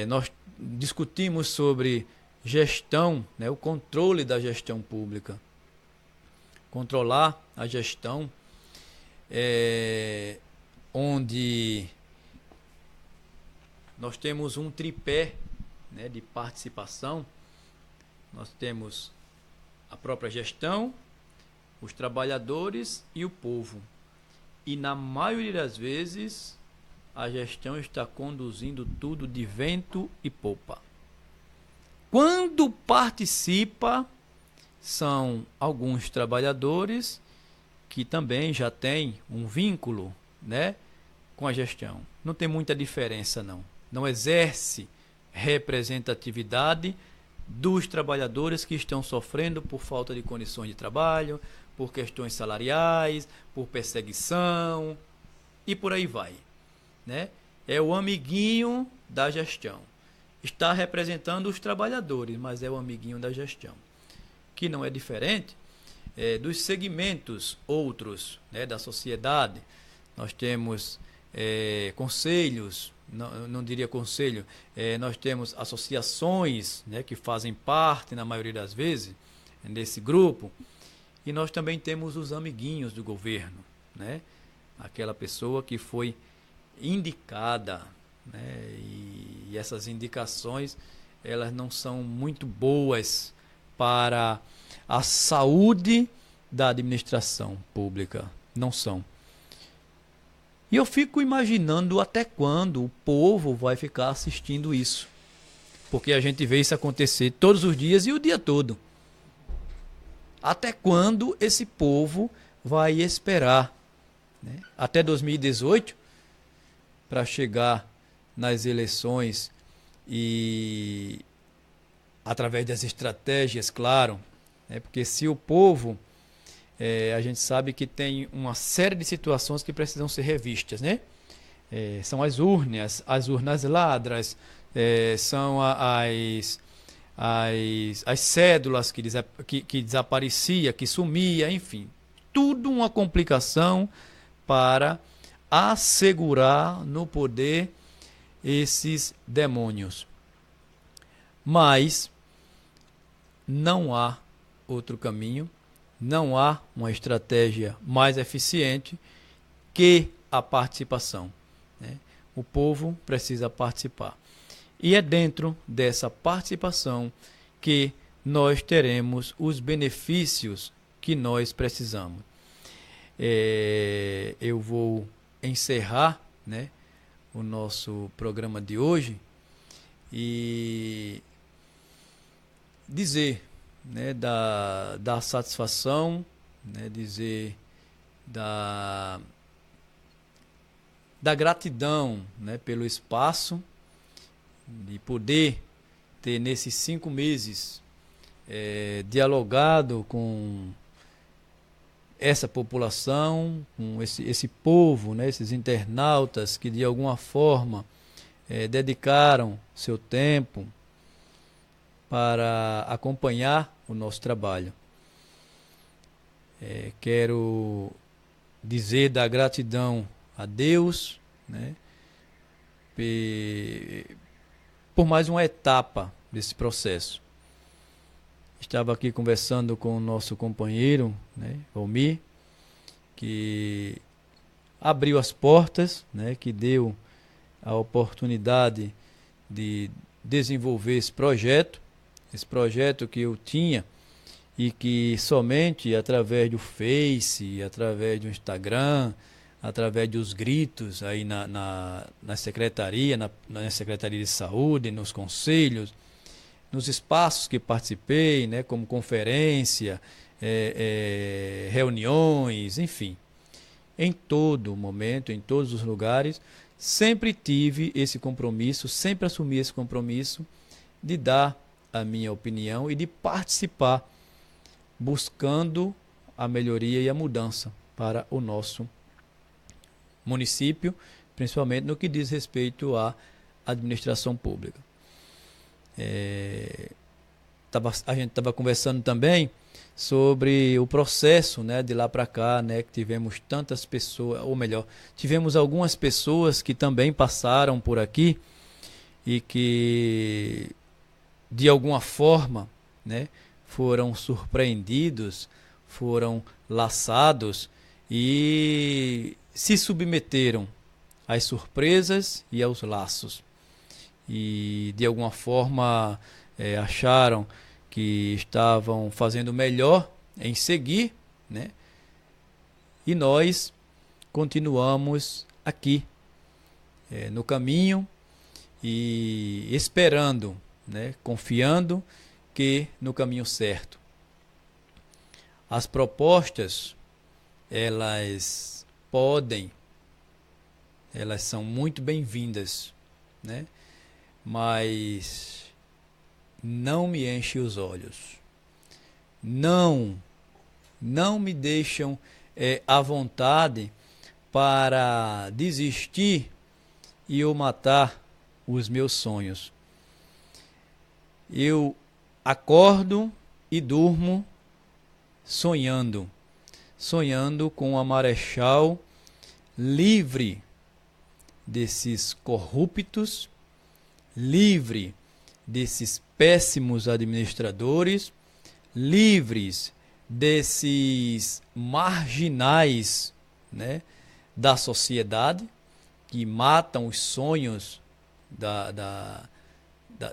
Nós discutimos sobre gestão, né, o controle da gestão pública. Controlar a gestão, onde nós temos um tripé, né, de participação. Nós temos a própria gestão, os trabalhadores e o povo. E na maioria das vezes, a gestão está conduzindo tudo de vento e popa. Quando participa, são alguns trabalhadores que também já têm um vínculo, né, com a gestão. Não tem muita diferença, não. Não exerce representatividade dos trabalhadores que estão sofrendo por falta de condições de trabalho, por questões salariais, por perseguição e por aí vai, né? É o amiguinho da gestão. Está representando os trabalhadores, mas é o amiguinho da gestão. Que não é diferente dos segmentos outros, né, da sociedade. Nós temos conselhos, não diria conselho, nós temos associações, né, que fazem parte, na maioria das vezes, desse grupo, e nós também temos os amiguinhos do governo, né, aquela pessoa que foi indicada, né, e essas indicações, elas não são muito boas para a saúde da administração pública, não são. E eu fico imaginando até quando o povo vai ficar assistindo isso. Porque a gente vê isso acontecer todos os dias e o dia todo. Até quando esse povo vai esperar, né, até 2018 para chegar nas eleições e através das estratégias, claro, né, porque se o povo... a gente sabe que tem uma série de situações que precisam ser revistas, né? são as urnas ladras, são as cédulas que desaparecia, que sumia, enfim. Tudo uma complicação para assegurar no poder esses demônios. Mas não há outro caminho, não há uma estratégia mais eficiente que a participação, né? O povo precisa participar. E é dentro dessa participação que nós teremos os benefícios que nós precisamos. Eu vou encerrar, né, o nosso programa de hoje e dizer, né, da satisfação, né, dizer da gratidão, né, pelo espaço de poder ter nesses 5 meses dialogado com essa população, com esse povo, né, esses internautas que de alguma forma dedicaram seu tempo para acompanhar o nosso trabalho. Quero dizer da gratidão a Deus, né, por mais uma etapa desse processo. Estava aqui conversando com o nosso companheiro, né, Valmir, que abriu as portas, né, que deu a oportunidade de desenvolver esse projeto que eu tinha e que somente através do Face, através do Instagram, através dos gritos aí na secretaria, na Secretaria de Saúde, nos conselhos, nos espaços que participei, né, como conferência, reuniões, enfim. Em todo momento, em todos os lugares, sempre tive esse compromisso, sempre assumi esse compromisso de dar a minha opinião e de participar, buscando a melhoria e a mudança para o nosso município, principalmente no que diz respeito à administração pública. A gente estava conversando também sobre o processo, né, de lá para cá, né, que tivemos tantas pessoas, ou melhor, tivemos algumas pessoas que também passaram por aqui e que de alguma forma, né, foram surpreendidos, foram laçados e se submeteram às surpresas e aos laços. E de alguma forma acharam que estavam fazendo melhor em seguir, né? E nós continuamos aqui no caminho e esperando, né? Confiando que no caminho certo. As propostas, elas são muito bem-vindas, né? Mas não me enchem os olhos. Não me deixam à vontade para desistir e eu matar os meus sonhos. Eu acordo e durmo sonhando com a Marechal livre desses corruptos, livre desses péssimos administradores, livres desses marginais, né, da sociedade que matam os sonhos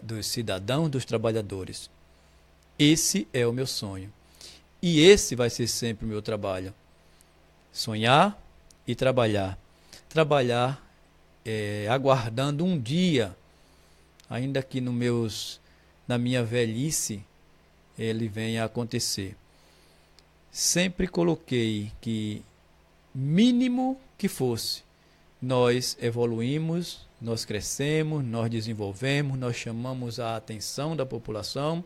dos cidadãos, dos trabalhadores. Esse é o meu sonho. E esse vai ser sempre o meu trabalho. Sonhar e trabalhar. Trabalhar aguardando um dia, ainda que na minha velhice, ele venha a acontecer. Sempre coloquei que, mínimo que fosse, nós evoluímos, nós crescemos, nós desenvolvemos, nós chamamos a atenção da população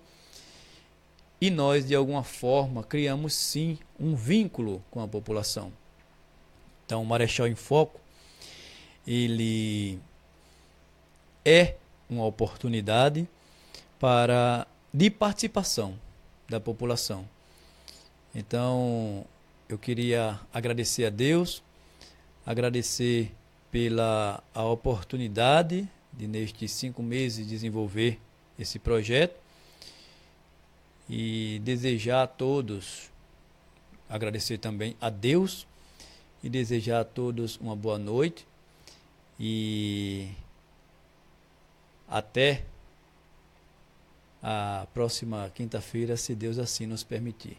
e nós, de alguma forma, criamos sim um vínculo com a população. Então, o Marechal em Foco, ele é uma oportunidade de participação da população. Então, eu queria agradecer a Deus, agradecer pela a oportunidade de, nestes 5 meses, desenvolver esse projeto e desejar a todos, agradecer também a Deus e desejar a todos uma boa noite e até a próxima quinta-feira, se Deus assim nos permitir.